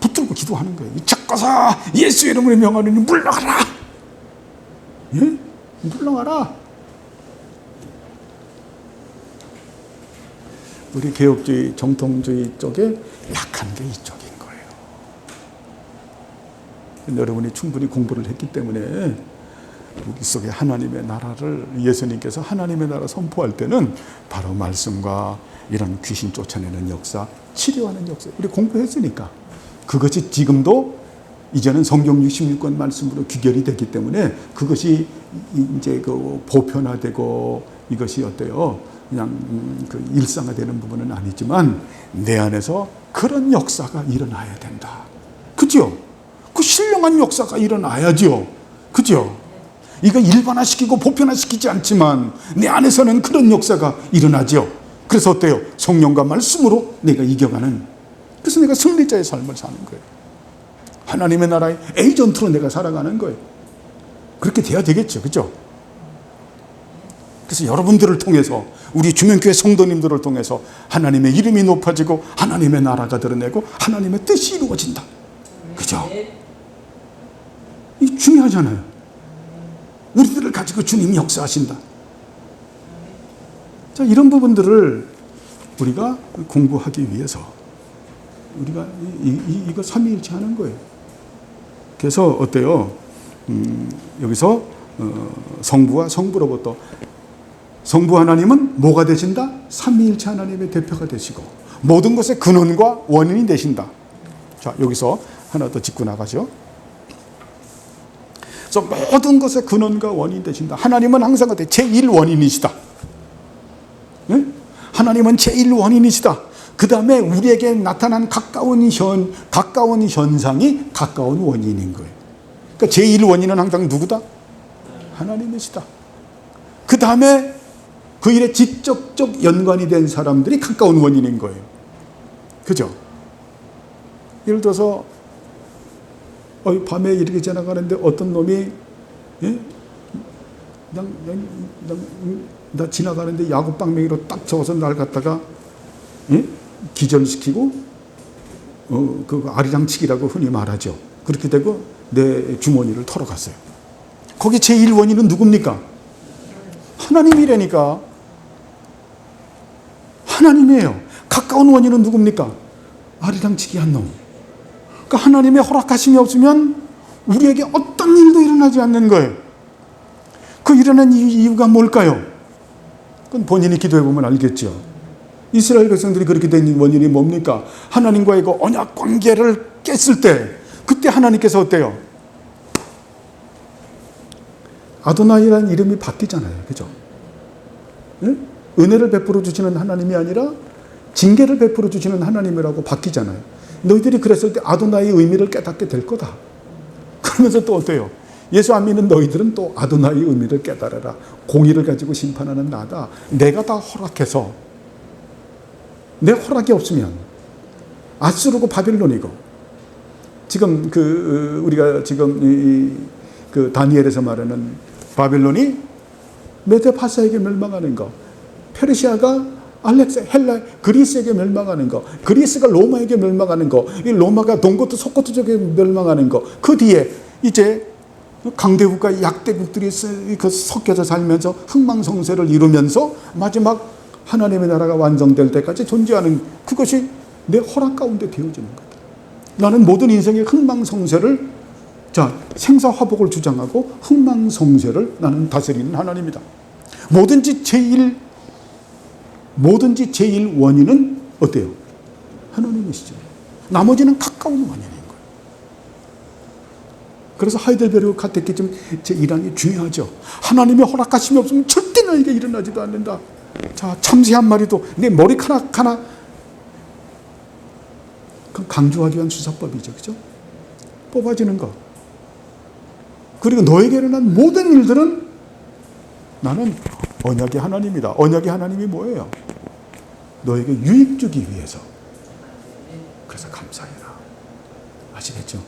붙들고 기도하는 거예요. 이 작것아, 예수 이름으로 명하노니 물러가라. 예? 물러가라. 우리 개혁주의, 정통주의 쪽에 약한 게 이쪽인 거예요. 여러분이 충분히 공부를 했기 때문에 우리 속에 하나님의 나라를 예수님께서 하나님의 나라 선포할 때는 바로 말씀과 이런 귀신 쫓아내는 역사, 치료하는 역사 우리 공부했으니까 그것이 지금도 이제는 성경 66권 말씀으로 귀결이 됐기 때문에 그것이 이제 그 보편화되고 이것이 어때요? 그냥 그 일상화되는 부분은 아니지만 내 안에서 그런 역사가 일어나야 된다. 그죠? 그 신령한 역사가 일어나야죠. 그죠? 이거 일반화시키고 보편화시키지 않지만 내 안에서는 그런 역사가 일어나죠. 그래서 어때요? 성령과 말씀으로 내가 이겨가는, 그래서 내가 승리자의 삶을 사는 거예요. 하나님의 나라의 에이전트로 내가 살아가는 거예요. 그렇게 돼야 되겠죠. 그죠? 그래서 여러분들을 통해서, 우리 주명교회 성도님들을 통해서 하나님의 이름이 높아지고 하나님의 나라가 드러내고 하나님의 뜻이 이루어진다. 그죠? 이 중요하잖아요. 우리들을 가지고 주님이 역사하신다. 자, 이런 부분들을 우리가 공부하기 위해서 우리가 이거 삼위일체 하는 거예요. 그래서 어때요? 여기서 성부와 성부로부터, 성부 하나님은 뭐가 되신다? 삼위일체 하나님의 대표가 되시고 모든 것의 근원과 원인이 되신다. 자, 여기서 하나 더 짚고 나가죠. 그래서 모든 것의 근원과 원인이 되신다. 하나님은 항상 어때? 제1원인이시다. 네? 하나님은 제1원인이시다. 그 다음에 우리에게 나타난 가까운 현상이 가까운 원인인 거예요. 그러니까 제1원인은 항상 누구다? 하나님이시다. 그 다음에 그 일에 직접적 연관이 된 사람들이 가까운 원인인 거예요. 그죠? 예를 들어서 밤에 이렇게 지나가는데 어떤 놈이, 예? 나 지나가는데 야구방망이로 딱 적어서 날 갖다가, 예? 기절시키고 그 아리랑치기라고 흔히 말하죠. 그렇게 되고 내 주머니를 털어갔어요. 거기 제1원인은 누굽니까? 하나님이라니까. 하나님이에요. 가까운 원인은 누굽니까? 아리랑치기 한 놈. 그러니까 하나님의 허락하심이 없으면 우리에게 어떤 일도 일어나지 않는 거예요. 그 일어난 이유가 뭘까요? 그건 본인이 기도해 보면 알겠죠. 이스라엘 백성들이 그렇게 된 원인이 뭡니까? 하나님과의 그 언약 관계를 깼을 때, 그때 하나님께서 어때요? 아도나이라는 이름이 바뀌잖아요. 그죠? 네? 은혜를 베풀어 주시는 하나님이 아니라 징계를 베풀어 주시는 하나님이라고 바뀌잖아요. 너희들이 그랬을 때 아도나이의 의미를 깨닫게 될 거다. 그러면서 또 어때요? 예수 안 믿는 너희들은 또 아도나이의 의미를 깨달아라. 공의를 가지고 심판하는 나다. 내가 다 허락해서, 내 허락이 없으면 아수르고 바빌론이고, 지금 우리가 지금 그 다니엘에서 말하는 바빌론이 메데파사에게 멸망하는 거, 페르시아가 그리스에게 멸망하는 거, 그리스가 로마에게 멸망하는 거, 이 로마가 동고트 소코트 쪽에 멸망하는 거, 그 뒤에 이제 강대국과 약대국들이 섞여서 살면서 흥망성쇠를 이루면서 마지막 하나님의 나라가 완성될 때까지 존재하는, 그것이 내 허락 가운데 되어지는 거다. 나는 모든 인생의 흥망성쇠를, 자, 생사화복을 주장하고 흥망성쇠를 나는 다스리는 하나님이다. 뭐든지 제일 원인은 어때요? 하나님이시죠. 나머지는 가까운 원인인 거예요. 그래서 하이델베르그 카테키즘 제1항이 중요하죠. 하나님의 허락하심이 없으면 절대 나에게 일어나지도 않는다. 자, 참새 한 마리도 내 머리카락 하나, 그건 강조하기 위한 수사법이죠. 그죠? 뽑아지는 거. 그리고 너에게 일어난 모든 일들은 나는 언약의 하나님이다. 언약의 하나님이 뭐예요? 너에게 유익 주기 위해서. 그래서 감사해라. 아시겠죠?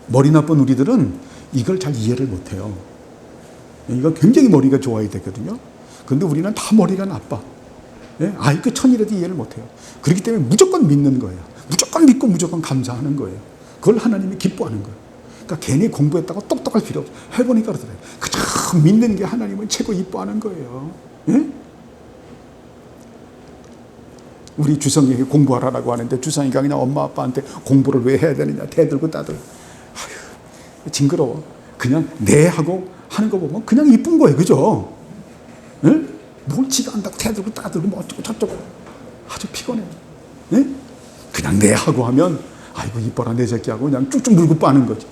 머리 나쁜 우리들은 이걸 잘 이해를 못해요. 이거 굉장히 머리가 좋아야 되거든요. 그런데 우리는 다 머리가 나빠. 예? 그 천이라도 이해를 못해요. 그렇기 때문에 무조건 믿는 거예요. 무조건 믿고 무조건 감사하는 거예요. 그걸 하나님이 기뻐하는 거예요. 그러니까 괜히 공부했다고 똑똑할 필요 없어요. 해보니까 그러더래요. 그저 믿는 게 하나님은 최고 이뻐하는 거예요. 예? 우리 주성이에게 공부하라고 하는데 주성이가 그냥 엄마 아빠한테 공부를 왜 해야 되느냐 대들고 따들. 아휴, 징그러워. 그냥 네 하고 하는 거 보면 그냥 이쁜 거예요. 그죠? 예? 뭘 지가 안다고 대들고 따들고 뭐 어쩌고 저쩌고. 아주 피곤해. 예? 그냥 네 하고 하면 아이고 이뻐라 내 새끼하고 그냥 쭉쭉 물고 빠는 거죠.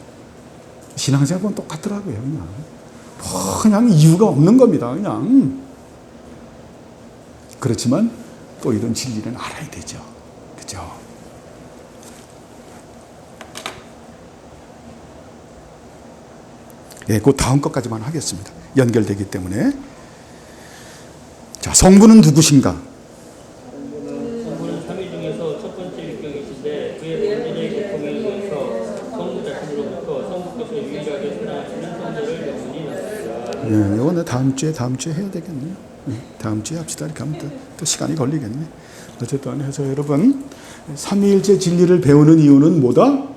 신앙생활은 똑같더라고요. 그냥 이유가 없는 겁니다. 그냥. 그렇지만 또 이런 진리는 알아야 되죠. 그죠? 예, 그 다음 것까지만 하겠습니다. 연결되기 때문에. 자, 성부는 누구신가? 성부는 삼위 중에서 첫 번째 위격이신데 그의 본인의 기쁨을 위해서 성부 자신으로부터 성부께서 유일하게 사랑하시는 성자를 영원히 낳습니다. 예, 이거는 다음 주에 해야 되겠네요. 다음 주에 합시다. 이렇게 하면 또 시간이 걸리겠네. 어쨌든 해서 여러분, 삼위일체 진리를 배우는 이유는 뭐다?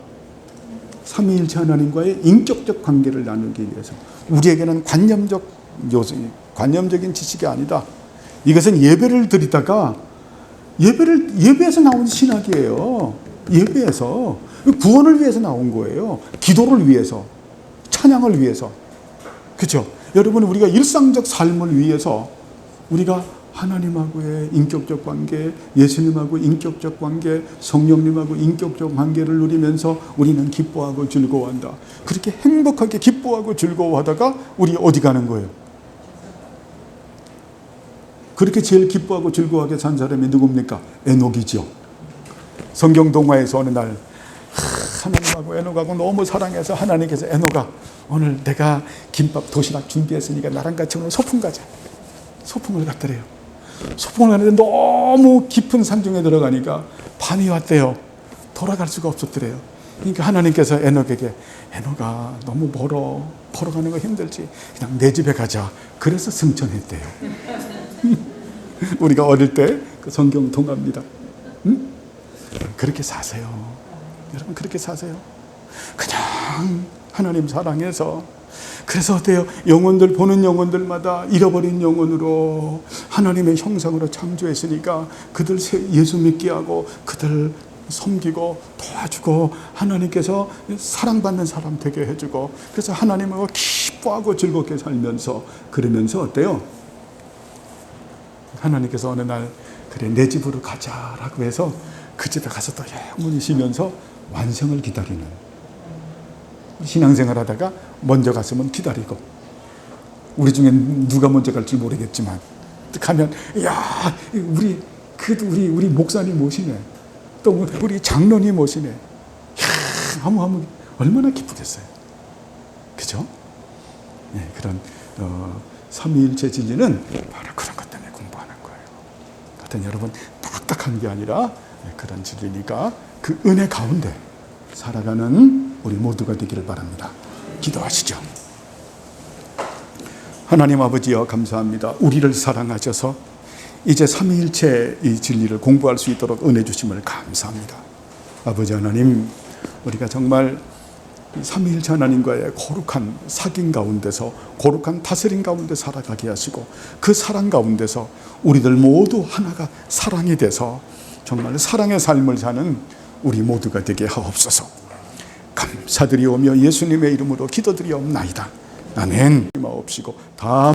삼위일체 하나님과의 인격적 관계를 나누기 위해서. 우리에게는 관념적인 지식이 아니다. 이것은 예배를 드리다가 예배에서 나온 신학이에요. 예배에서 구원을 위해서 나온 거예요. 기도를 위해서, 찬양을 위해서. 그렇죠? 여러분, 우리가 일상적 삶을 위해서 우리가 하나님하고의 인격적 관계, 예수님하고 인격적 관계, 성령님하고 인격적 관계를 누리면서 우리는 기뻐하고 즐거워한다. 그렇게 행복하게 기뻐하고 즐거워하다가 우리 어디 가는 거예요? 그렇게 제일 기뻐하고 즐거워하게 산 사람이 누굽니까? 에녹이죠. 성경 동화에서 어느 날 하나님하고 에녹하고 너무 사랑해서 하나님께서 에녹아, 오늘 내가 김밥 도시락 준비했으니까 나랑 같이 오늘 소풍 가자. 소풍을 갔더래요. 소풍을 가는데 너무 깊은 산중에 들어가니까 밤이 왔대요. 돌아갈 수가 없었더래요. 그러니까 하나님께서 에녹에게 에녹아 너무 멀어. 걸어가는 거 힘들지. 그냥 내 집에 가자. 그래서 승천했대요. 우리가 어릴 때 그 성경 동화입니다. 응? 그렇게 사세요. 여러분 그렇게 사세요. 그냥 하나님 사랑해서. 그래서 어때요? 영혼들 보는 영혼들마다 잃어버린 영혼으로 하나님의 형상으로 창조했으니까 그들 예수 믿게 하고 그들 섬기고 도와주고 하나님께서 사랑받는 사람 되게 해주고 그래서 하나님하고 기뻐하고 즐겁게 살면서 그러면서 어때요? 하나님께서 어느 날 그래 내 집으로 가자라고 해서 그 집에 가서 또 영원히 쉬면서 완성을 기다리는 신앙생활 하다가 먼저 갔으면 기다리고 우리 중에 누가 먼저 갈지 모르겠지만 가면 야 우리 목사님 모시네 또 우리 장로님 모시네 하무 얼마나 기쁘겠어요. 그죠? 네, 그런 삼위일체 진리는 바로 그런 것 때문에 공부하는 거예요. 하여튼 여러분 딱딱한 게 아니라 그런 진리니까 그 은혜 가운데 살아가는 우리 모두가 되기를 바랍니다. 기도하시죠. 하나님 아버지여 감사합니다. 우리를 사랑하셔서 이제 삼위일체 이 진리를 공부할 수 있도록 은혜 주심을 감사합니다. 아버지 하나님, 우리가 정말 삼위일체 하나님과의 거룩한 사귐 가운데서 거룩한 다스림 가운데 살아가게 하시고 그 사랑 가운데서 우리들 모두 하나가 사랑이 돼서 정말 사랑의 삶을 사는 우리 모두가 되게 하옵소서. 감사드리오며 예수님의 이름으로 기도드리옵나이다. 아멘. 마옵시고 다